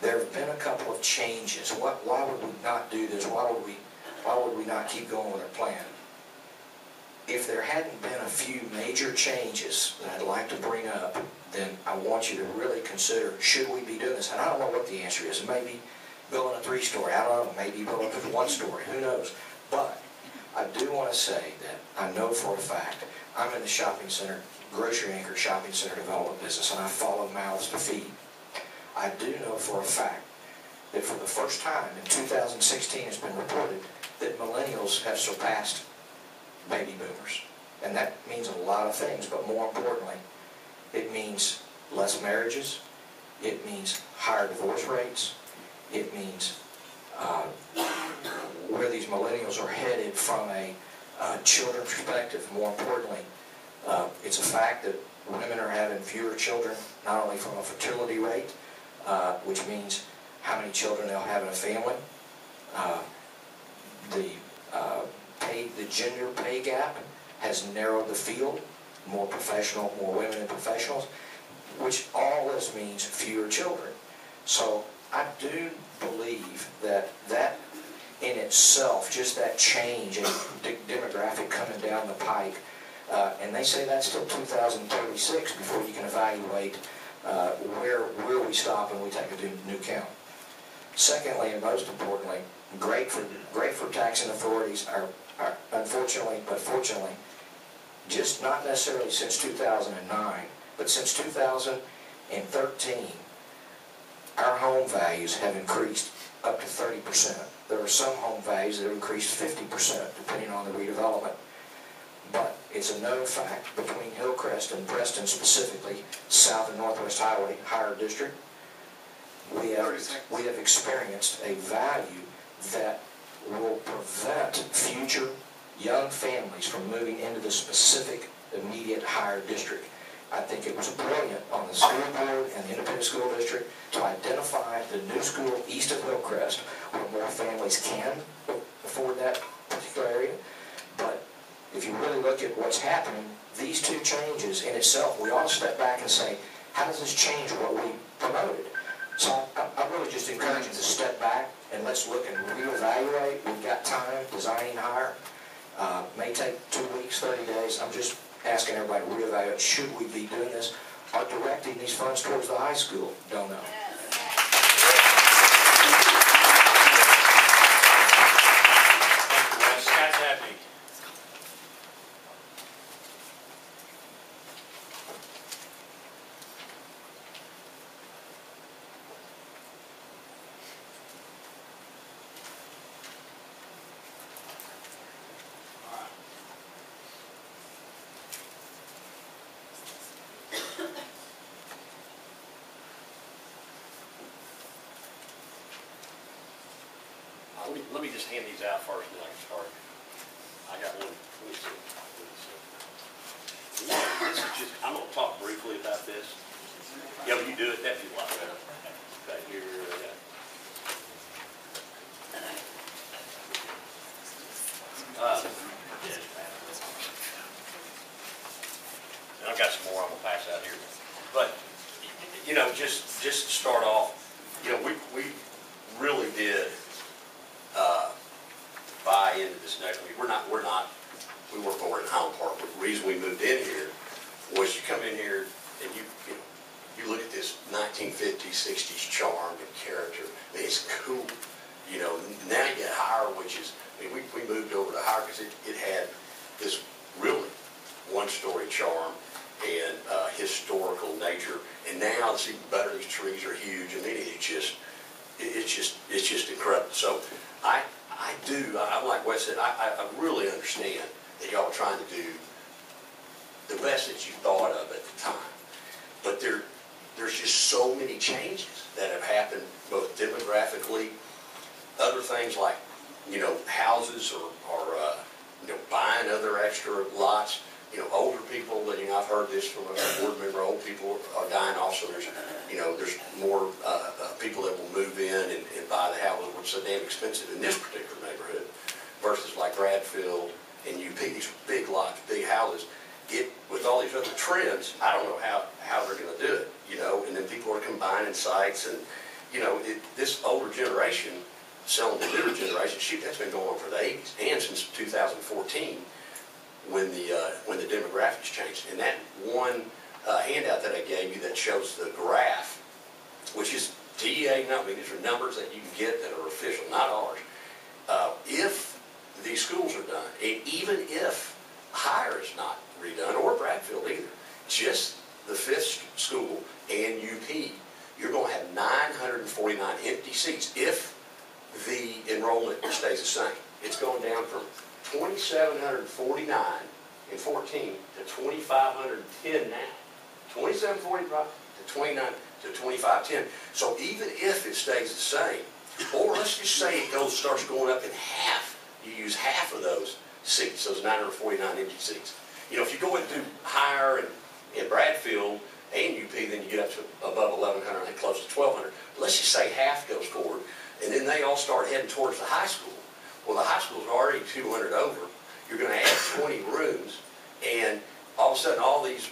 there have been a couple of changes. Why would we not do this? Why would we not keep going with our plan? If there hadn't been a few major changes that I'd like to bring up, then I want you to really consider, should we be doing this? And I don't know what the answer is. Maybe building a 3-story. I don't know. Maybe building a 1-story. Who knows? But I do want to say that I know for a fact I'm in the shopping center, grocery anchor shopping center development business, and I follow mouths to feed. I do know for a fact that for the first time in 2016 it's been reported that millennials have surpassed baby boomers. And that means a lot of things, but more importantly, it means less marriages, it means higher divorce rates, it means where these millennials are headed from a children's perspective. More importantly, it's a fact that women are having fewer children, not only from a fertility rate, which means how many children they'll have in a family. The gender pay gap has narrowed the field, more women in professionals, which all this means fewer children. So I do believe that in itself, just that change in demographic coming down the pike, and they say that's till 2036 before you can evaluate where we stop and we take a new count. Secondly, and most importantly, great for taxing authorities are unfortunately, but fortunately, just not necessarily since 2009, but since 2013, our home values have increased up to 30%. There are some home values that have increased 50%, depending on the redevelopment. But it's a known fact between Hillcrest and Preston specifically, South and Northwest Highway, higher district, we have experienced a value that will prevent future young families from moving into the specific immediate higher district. I think it was brilliant on the school board and the independent school district to identify the new school east of Hillcrest where more families can afford that particular area. But if you really look at what's happening, these two changes in itself, we ought to step back and say, how does this change what we promoted? So I really just encourage you to step back and let's look and reevaluate. We've got time, designing higher. May take 2 weeks, 30 days. I'm just asking everybody to reevaluate, should we be doing this or directing these funds towards the high school? Don't know. Thank you, Wes. Scott Dabney. Let me just hand these out first, and then I can start. I got one. Let me see. This is just, I'm going to talk briefly about this. Yeah, will you do it? That'd be a lot better. Okay, here, yeah. And I've got some more I'm going to pass out here. But, you know, just to start off, you know, we really did buy into this next week. We work over in Highland Park, but the reason we moved in here was you come in here and you look at this 1950s, 60s charm and character. I mean, it's cool. You know, now you get Higher, which is, I mean, we moved over to Higher because it had this really one-story charm and historical nature. And now it's even better. These trees are huge. I mean, it's just incredible. So like Wes said, I really understand that y'all are trying to do the best that you thought of at the time. But there's just so many changes that have happened, both demographically, other things like, you know, houses or you know, buying other extra lots. older people, I've heard this from a board member, old people are dying off, so there's more people that will move in and buy the houses, which are so damn expensive in this particular neighborhood, versus like Bradfield and UP, these big lots, big houses. With all these other trends, I don't know how they're going to do it, and then people are combining sites, and, this older generation selling the newer generation, shoot, that's been going on for the 80s, and since 2014, when the demographics changed. And that one handout that I gave you that shows the graph, which is DEA numbers, these are numbers that you can get that are official, not ours. If these schools are done, and even if Hire is not redone, or Bradfield either, just the 5th school and UP, you're going to have 949 empty seats if the enrollment stays the same. It's going down from 2,749 in 14 to 2,510 now. 2,745 to 29 to 2,510. So even if it stays the same, or let's just say it starts going up in half, you use half of those seats, those 949 empty seats. If you go into Hire and Bradfield and UP, then you get up to above 1,100, I think close to 1,200. But let's just say half goes forward, and then they all start heading towards the high school. Well, the high school is already 200 over. You're going to add 20 rooms, and all of a sudden, all these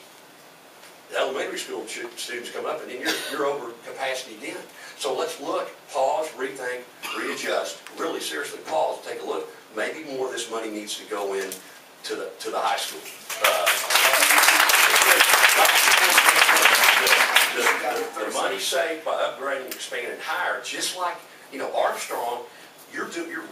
elementary school students come up, and then you're over capacity again. So let's look, pause, rethink, readjust, really seriously pause, take a look. Maybe more of this money needs to go in to the high school. The money saved by upgrading, expanding Hire, just like Armstrong, you're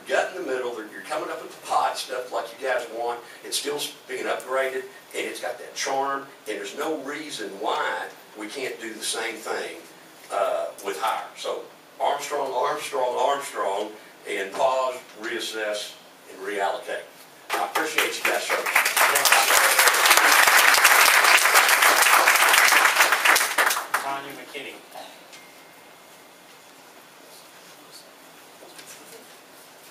gut in the middle. You're coming up with the pod stuff like you guys want. It's still being upgraded, and it's got that charm. And there's no reason why we can't do the same thing with Hire. So Armstrong, and pause, reassess, and reallocate. I appreciate you guys' service. Tanya McKinney.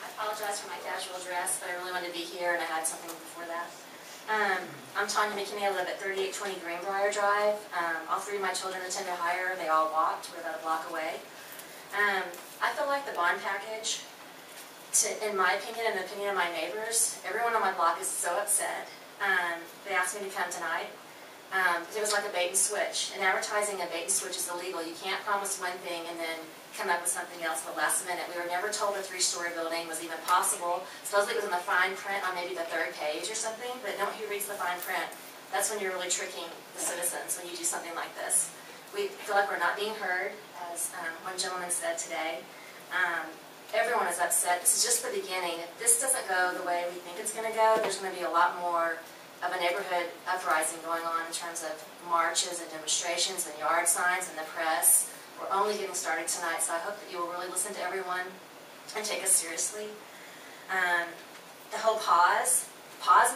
I apologize for my casual dress, but I really wanted to be here and I had something before that. I'm Tanya McKinney. I live at 3820 Greenbrier Drive. All 3 of my children attended Hire. They all walked. We're about a block away. I feel like the bond package, in my opinion and the opinion of my neighbors, everyone on my block is so upset. They asked me to come tonight. It was like a bait and switch. And advertising a bait and switch is illegal. You can't promise one thing and then come up with something else at the last minute. We were never told a 3-story building was even possible. Supposedly it was in the fine print on maybe the 3rd page or something, but no one who reads the fine print. That's when you're really tricking the citizens when you do something like this. We feel like we're not being heard, as one gentleman said today. Everyone is upset. This is just the beginning. If this doesn't go the way we think it's going to go, there's going to be a lot more of a neighborhood uprising going on in terms of marches and demonstrations and yard signs and the press. We're only getting started tonight, so I hope that you will really listen to everyone and take us seriously. The whole pause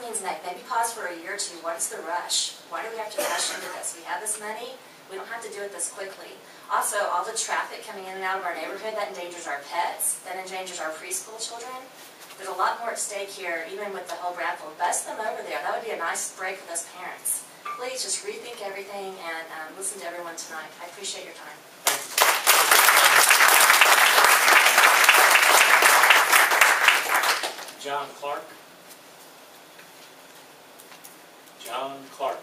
means that maybe pause for a year or two. What is the rush? Why do we have to rush into this? We have this money. We don't have to do it this quickly. Also, all the traffic coming in and out of our neighborhood, that endangers our pets, that endangers our preschool children. There's a lot more at stake here, even with the whole Bradfield. Bus them over there. That would be a nice break for those parents. Please just rethink everything and listen to everyone tonight. I appreciate your time. John Clark. John Clark.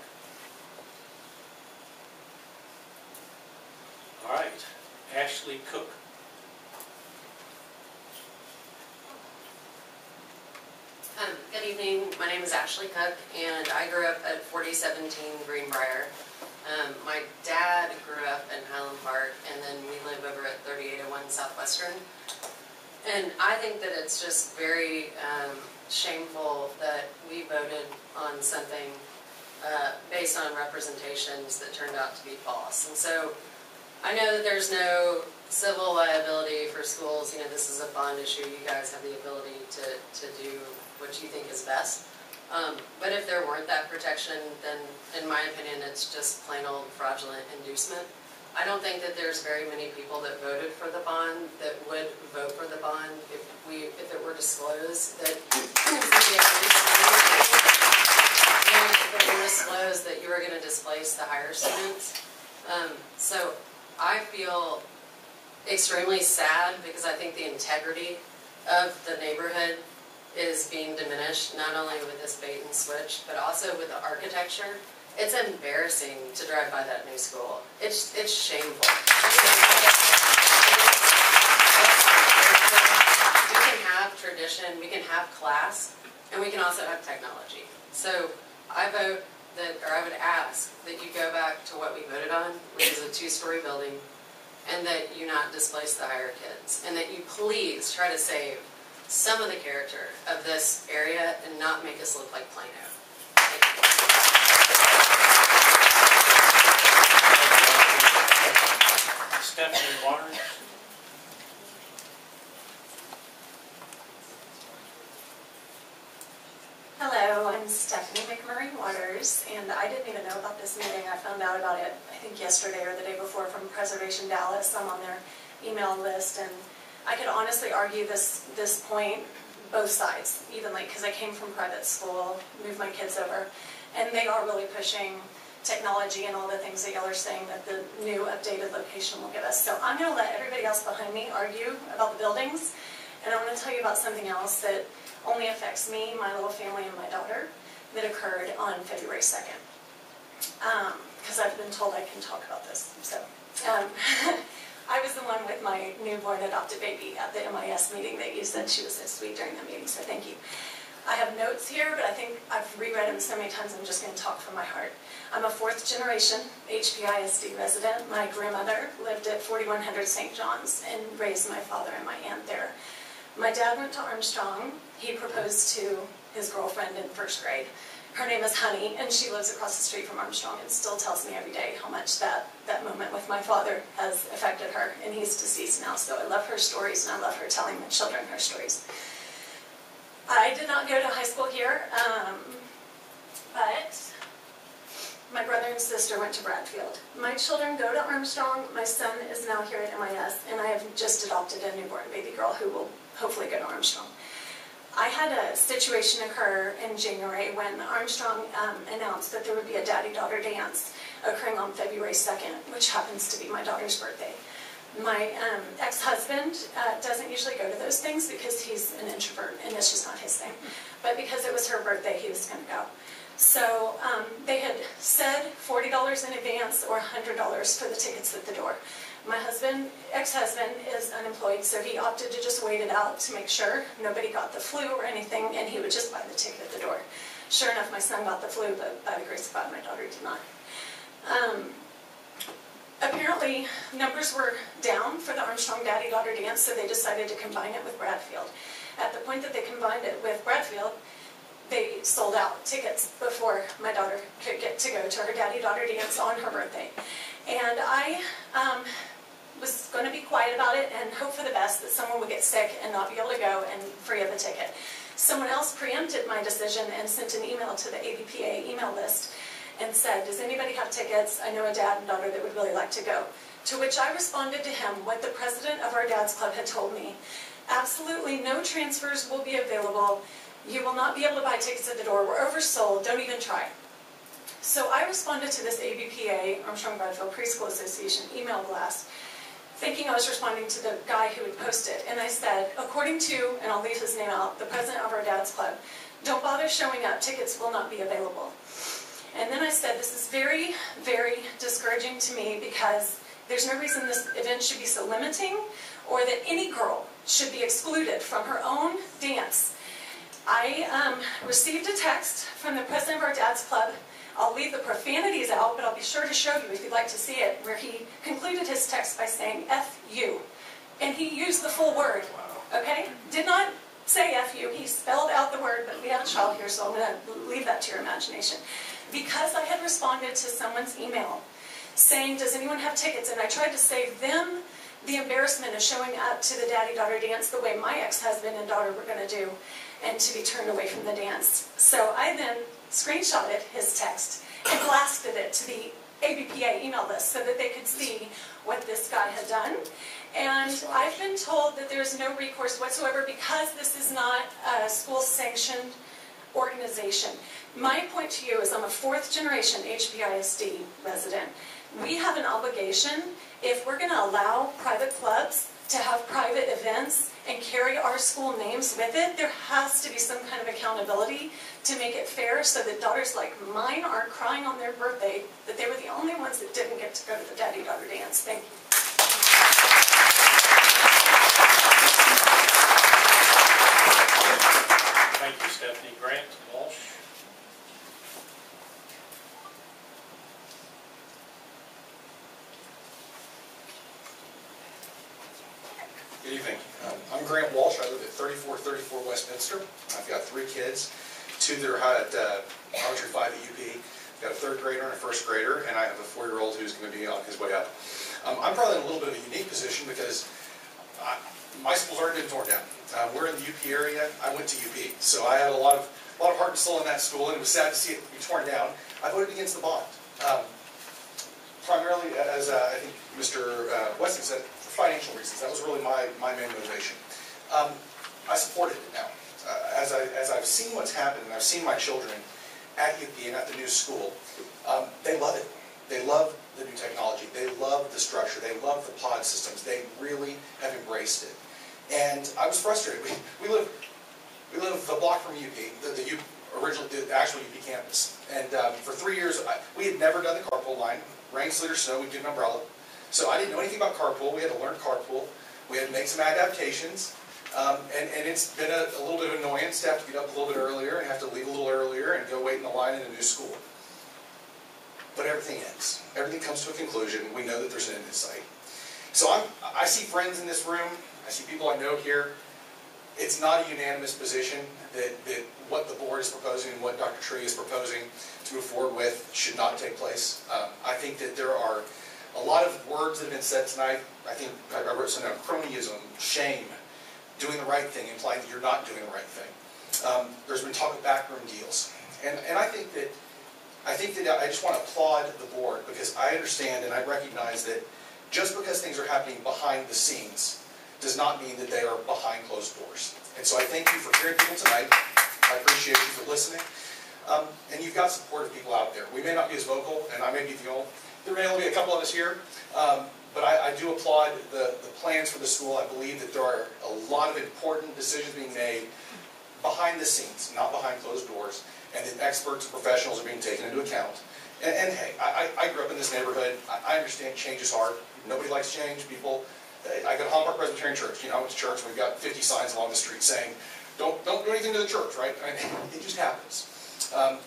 All right. Ashley Cook. Good evening. My name is Ashley Cook, and I grew up at 4017 Greenbrier. My dad grew up in Highland Park, and then we live over at 3801 Southwestern. And I think that it's just very shameful that we voted on something based on representations that turned out to be false. And so I know that there's no civil liability for schools. You know, this is a bond issue. You guys have the ability to do what you think is best. But if there weren't that protection, then in my opinion, it's just plain old fraudulent inducement. I don't think that there's very many people that voted for the bond that would vote for the bond if it were disclosed that and the disclosed that you were going to displace the higher students. So I feel extremely sad because I think the integrity of the neighborhood is being diminished, not only with this bait and switch, but also with the architecture. It's embarrassing to drive by that new school. It's shameful. We can have tradition, we can have class, and we can also have technology. So I vote that, or I would ask that you go back to what we voted on, which is a 2-story building, and that you not displace the higher kids, and that you please try to save some of the character of this area and not make us look like Plano. Stephanie Barnes. Hello, I'm Stephanie McMurray Waters, and I didn't even know about this meeting. I found out about it, I think yesterday or the day before, from Preservation Dallas. I'm on their email list, and I could honestly argue this point both sides evenly, because I came from private school, moved my kids over, and they are really pushing technology and all the things that y'all are saying that the new updated location will give us. So I'm going to let everybody else behind me argue about the buildings, and I'm going to tell you about something else that only affects me, my little family, and my daughter, that occurred on February 2nd. Because I've been told I can talk about this. So I was the one with my newborn adopted baby at the MIS meeting that you said she was so sweet during the meeting, so thank you. I have notes here, but I think I've reread them so many times I'm just going to talk from my heart. I'm a 4th generation HPISD resident. My grandmother lived at 4100 St. John's and raised my father and my aunt there. My dad went to Armstrong. He proposed to his girlfriend in 1st grade. Her name is Honey, and she lives across the street from Armstrong and still tells me every day how much that moment with my father has affected her. And he's deceased now, so I love her stories, and I love her telling my children her stories. I did not go to high school here, but my brother and sister went to Bradfield. My children go to Armstrong. My son is now here at MIS, and I have just adopted a newborn baby girl who will hopefully go to Armstrong. I had a situation occur in January when Armstrong announced that there would be a daddy-daughter dance occurring on February 2nd, which happens to be my daughter's birthday. My ex-husband doesn't usually go to those things because he's an introvert and it's just not his thing. But because it was her birthday, he was going to go. So they had said $40 in advance or $100 for the tickets at the door. My ex-husband is unemployed, so he opted to just wait it out to make sure nobody got the flu or anything, and he would just buy the ticket at the door. Sure enough, my son got the flu, but by the grace of God, my daughter did not. Apparently, numbers were down for the Armstrong Daddy-Daughter Dance, so they decided to combine it with Bradfield. At the point that they combined it with Bradfield, they sold out tickets before my daughter could get to go to her Daddy-Daughter Dance on her birthday. And I was going to be quiet about it and hope for the best that someone would get sick and not be able to go and free of a ticket. Someone else preempted my decision and sent an email to the ABPA email list and said, does anybody have tickets? I know a dad and daughter that would really like to go. To which I responded to him what the president of our dad's club had told me. Absolutely no transfers will be available. You will not be able to buy tickets at the door. We're oversold. Don't even try. So I responded to this ABPA, Armstrong Bradfield Preschool Association, email blast, thinking I was responding to the guy who had posted. And I said, according to, and I'll leave his name out, the president of our dad's club, don't bother showing up. Tickets will not be available. And then I said, this is very, very discouraging to me because there's no reason this event should be so limiting or that any girl should be excluded from her own dance. I received a text from the president of our dad's club. I'll leave the profanities out, but I'll be sure to show you if you'd like to see it, where he concluded his text by saying, F you. And he used the full word, okay? Did not say F you, he spelled out the word, but we have a child here, so I'm going to leave that to your imagination. Because I had responded to someone's email saying, does anyone have tickets? And I tried to save them the embarrassment of showing up to the daddy-daughter dance the way my ex-husband and daughter were going to do, and to be turned away from the dance. So I then screenshotted his text and blasted it to the ABPA email list so that they could see what this guy had done. And I've been told that there's no recourse whatsoever because this is not a school-sanctioned organization. My point to you is I'm a fourth generation HPISD resident. We have an obligation, if we're going to allow private clubs to have private events and carry our school names with it, there has to be some kind of accountability to make it fair so that daughters like mine aren't crying on their birthday that they were the only ones that didn't get to go to the daddy-daughter dance. Thank you. Thank you, Stephanie. Grant Walsh. Good evening. I'm Grant Walsh. I live at 3434 Westminster. I've got 3 kids, 2 that are at elementary 5 at UP. I've got a 3rd grader and a 1st grader, and I have a 4-year-old who's going to be on his way up. I'm probably in a little bit of a unique position because my school's already been torn down. We're in the UP area. I went to UP, so I had a lot of heart and soul in that school, and it was sad to see it be torn down. I voted against the bond, primarily, as I think Mr. Weston said, for financial reasons. That was really my main motivation. I supported it now. As I've seen what's happened, and I've seen my children at UP and at the new school, they love it. They love the new technology. They love the structure. They love the pod systems. They really have embraced it. And I was frustrated. We live a block from UP, the actual UP campus. And for 3 years, we had never done the carpool line. Rain, sleet, or snow, we did an umbrella. So I didn't know anything about carpool. We had to learn carpool. We had to make some adaptations. And it's been a little bit of annoyance to have to get up a little bit earlier and have to leave a little earlier and go wait in the line in a new school. But everything ends. Everything comes to a conclusion. We know that there's an end in sight. So I see friends in this room. I see people I know here. It's not a unanimous position that what the board is proposing and what Dr. Tree is proposing to move forward with should not take place. I think that there are a lot of words that have been said tonight. I think I wrote something down: cronyism, shame, doing the right thing, implying that you're not doing the right thing. There's been talk of backroom deals, and I think that I just want to applaud the board, because I understand and I recognize that just because things are happening behind the scenes does not mean that they are behind closed doors. And so I thank you for hearing people tonight. I appreciate you for listening. And you've got supportive people out there. We may not be as vocal, and I may be the only. There may only be a couple of us here, but I do applaud the plans for the school. I believe that there are a lot of important decisions being made behind the scenes, not behind closed doors, and that experts and professionals are being taken into account. And hey, I grew up in this neighborhood. I understand change is hard. Nobody likes change. People. I go to Holland Park Presbyterian Church. I went to church, and we've got 50 signs along the street saying, "Don't do anything to the church," right? I mean, it just happens.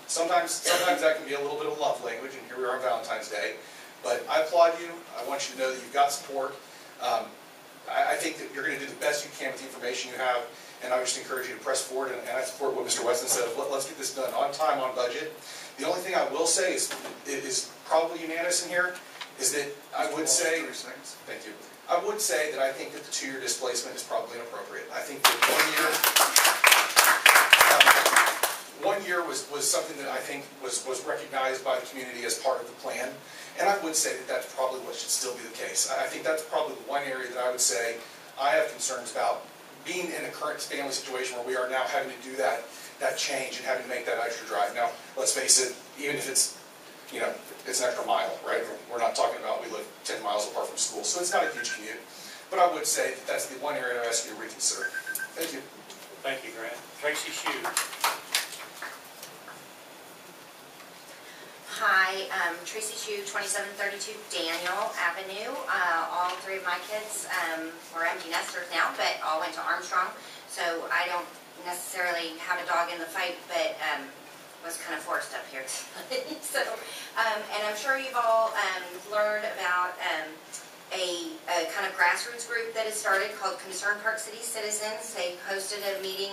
Sometimes that can be a little bit of love language, and here we are on Valentine's Day. But I applaud you. I want you to know that you've got support. I think that you're going to do the best you can with the information you have, and I just encourage you to press forward, and I support what Mr. Weston said. Let's get this done on time, on budget. The only thing I will say is probably unanimous in here, is that I would say, thank you, I would say that I think that the 2-year displacement is probably inappropriate. I think that 1 year was something that I think was recognized by the community as part of the plan. And I would say that that's probably what should still be the case. I think that's probably the one area that I would say I have concerns about, being in a current family situation where we are now having to do that change and having to make that extra drive. Now, let's face it, even if it's, it's an extra mile, right? We're not talking about we live 10 miles apart from school, so it's not a huge commute. But I would say that that's the one area I ask you to reconsider. Thank you. Thank you, Grant. Tracy Shue. Hi, Tracy Shue, 2732 Daniel Avenue. All 3 of my kids were empty nesters now, but all went to Armstrong. So I don't necessarily have a dog in the fight, but was kind of forced up here tonight. So, and I'm sure you've all learned about a kind of grassroots group that has started called Concerned Park City Citizens. They hosted a meeting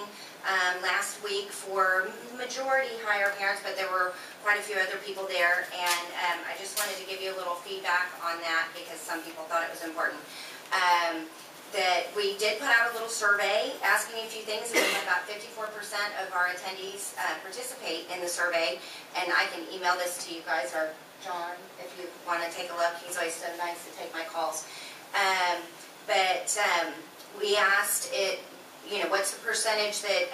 last week for majority higher parents, but there were quite a few other people there, and I just wanted to give you a little feedback on that because some people thought it was important. That we did put out a little survey asking a few things, and we had about 54% of our attendees participate in the survey, and I can email this to you guys, or John, if you want to take a look. He's always so nice to take my calls. But we asked what's the percentage that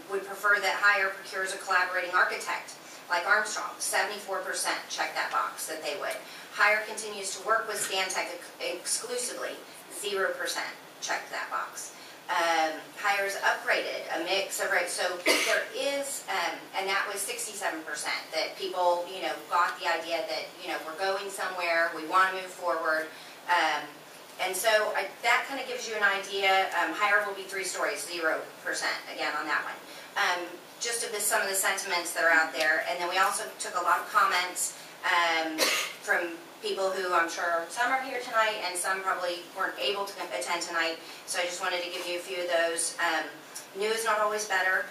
would prefer that Hire procures a collaborating architect? like Armstrong, 74% checked that box that they would. Hire continues to work with Stantec exclusively, 0% checked that box. Hire's upgraded, a mix of, right, so there is, and that was 67%, that people, got the idea that, we're going somewhere, we want to move forward. And so that kind of gives you an idea. Hire will be 3 stories, 0% again on that one. Just of some of the sentiments that are out there. And then we also took a lot of comments from people who I'm sure some are here tonight and some probably weren't able to attend tonight. So I just wanted to give you a few of those. New is not always better.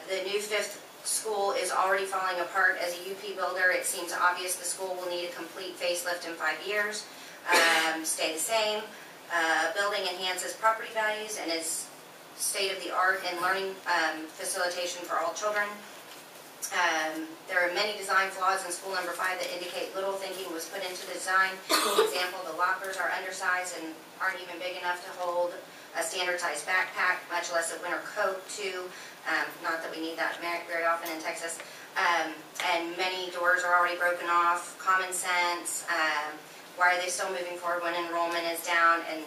The new 5th school is already falling apart as a UP builder. It seems obvious the school will need a complete facelift in 5 years. Stay the same. Building enhances property values and is state-of-the-art in learning facilitation for all children. There are many design flaws in school number 5 that indicate little thinking was put into the design. For example, the lockers are undersized and aren't even big enough to hold a standardized backpack, much less a winter coat too. Not that we need that very often in Texas. And many doors are already broken off. Common sense. Why are they still moving forward when enrollment is down? And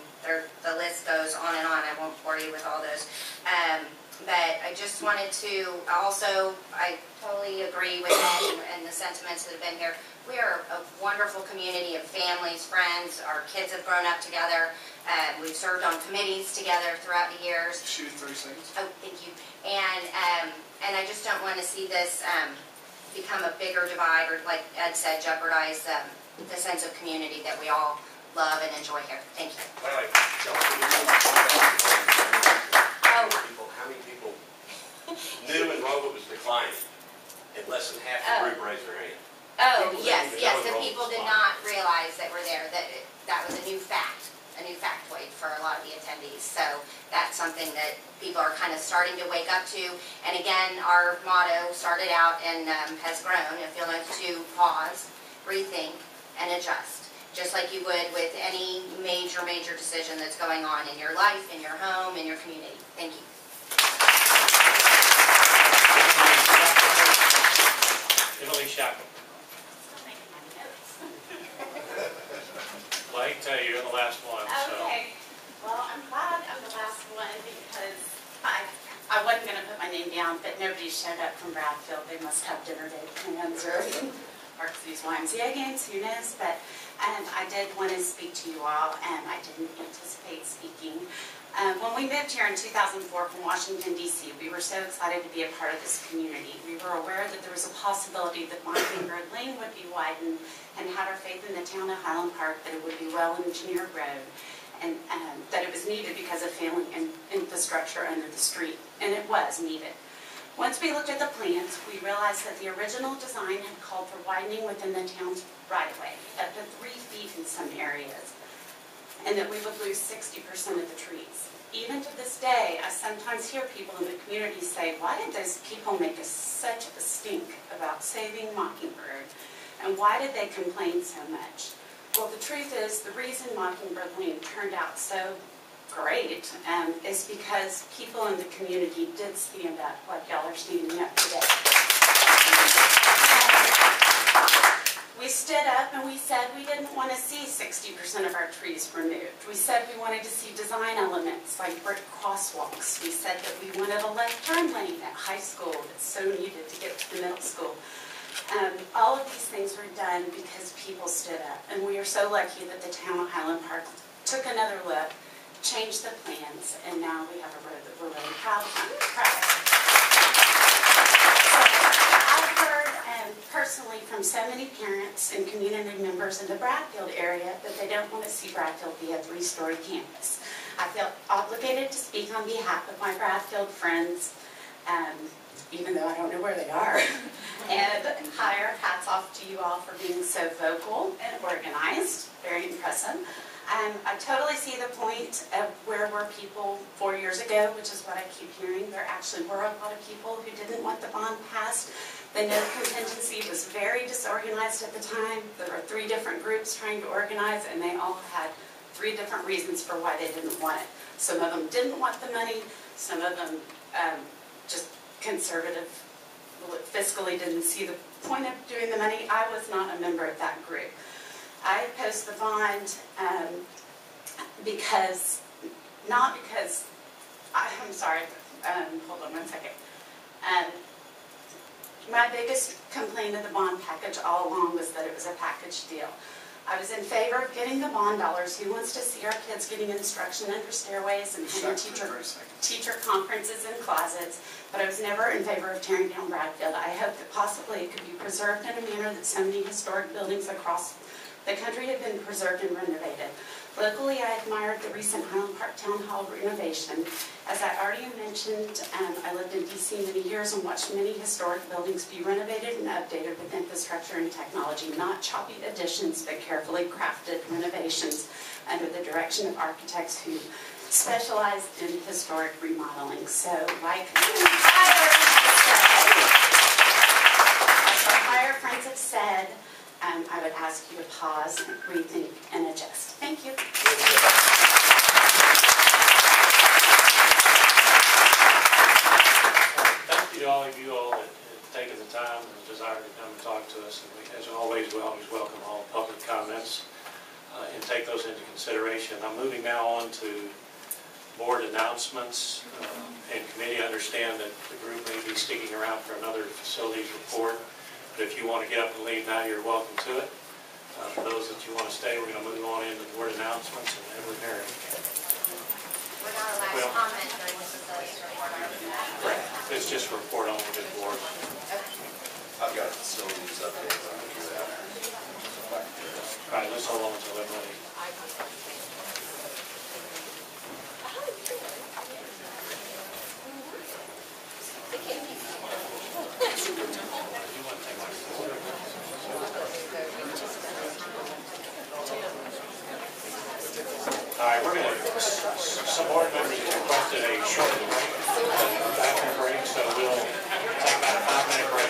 the list goes on and on. I won't bore you with all those. But I just wanted to also, I totally agree with Ed and the sentiments that have been here. We are a wonderful community of families, friends. Our kids have grown up together. We've served on committees together throughout the years. Shoot 3 seconds. Oh, thank you. And I just don't want to see this become a bigger divide or, like Ed said, jeopardize the sense of community that we all love and enjoy here. Thank you. How many people new enrollment was declining? And less than half the group raised their hand. Oh, yes. The people did not realize that we're there, that was a new factoid for a lot of the attendees. So that's something that people are kind of starting to wake up to. And again, our motto started out and has grown, if you'll like to pause, rethink, and adjust. Just like you would with any major decision that's going on in your life, in your home, in your community. Thank you. Emily Shackle. Well, I can tell you, you're the last one. Okay. Well, I'm glad I'm the last one because I wasn't going to put my name down, but nobody showed up from Bradfield. They must have dinner date plans or Arkansas YMCA games, who knows? But I did want to speak to you all, and I didn't anticipate speaking. When we moved here in 2004 from Washington, D.C., we were so excited to be a part of this community. We were aware that there was a possibility that Mockingbird Lane would be widened and had our faith in the town of Highland Park that it would be well-engineered road and that it was needed because of family infrastructure under the street, and it was needed. Once we looked at the plans, we realized that the original design had called for widening within the town's right-of-way, up to 3 feet in some areas, and that we would lose 60% of the trees. Even to this day, I sometimes hear people in the community say, why did those people make such a stink about saving Mockingbird? And why did they complain so much? Well, the truth is, the reason Mockingbird Lane turned out so great is because people in the community did stand up like y'all are standing up today. We stood up and we said we didn't want to see 60% of our trees removed. We said we wanted to see design elements like brick crosswalks. We said that we wanted a left turn lane at high school that's so needed to get to the middle school. All of these things were done because people stood up. And we are so lucky that the town of Highland Park took another look, changed the plans, and now we have a road that we're really proud of. I've heard personally from so many parents and community members in the Bradfield area that they don't want to see Bradfield be a 3-story campus. I feel obligated to speak on behalf of my Bradfield friends, even though I don't know where they are. And hats off to you all for being so vocal and organized. Very impressive. I totally see the point of where were people 4 years ago, which is what I keep hearing. There actually were a lot of people who didn't want the bond passed. The no contingency was very disorganized at the time. There were 3 different groups trying to organize, and they all had 3 different reasons for why they didn't want it. Some of them didn't want the money. Some of them just conservative, fiscally didn't see the point of doing the money, I was not a member of that group. I opposed the bond because, not because, I'm sorry, hold on one second. My biggest complaint of the bond package all along was that it was a package deal. I was in favor of getting the bond dollars. Who wants to see our kids getting instruction under stairways and having teacher conferences in closets? But I was never in favor of tearing down Bradfield. I hope that possibly it could be preserved in a manner that so many historic buildings across the country have been preserved and renovated. Locally, I admired the recent Highland Park Town Hall renovation. As I already mentioned, I lived in DC many years and watched many historic buildings be renovated and updated with infrastructure and technology, not choppy additions, but carefully crafted renovations under the direction of architects who specialize in historic remodeling. So, like our higher friends have said, I would ask you to pause, rethink, and adjust. Thank you. Thank you to all of you that have taken the time and desire to come and talk to us. And we, as always, we always welcome all public comments and take those into consideration. I'm moving now on to board announcements and committee. I understand that the group may be sticking around for another facilities report. But if you want to get up and leave now, you're welcome to it. For those that you want to stay, we're going to move on into board announcements and Edward Herring. We're not allowed to comment during the facilities report, are we? Correct. It's just a report on the board. Okay. I've got facilities updates on that. All right, let's hold on until everybody. All right, we're going to, some board members requested a short break, bathroom break, so we'll take about a 5-minute break.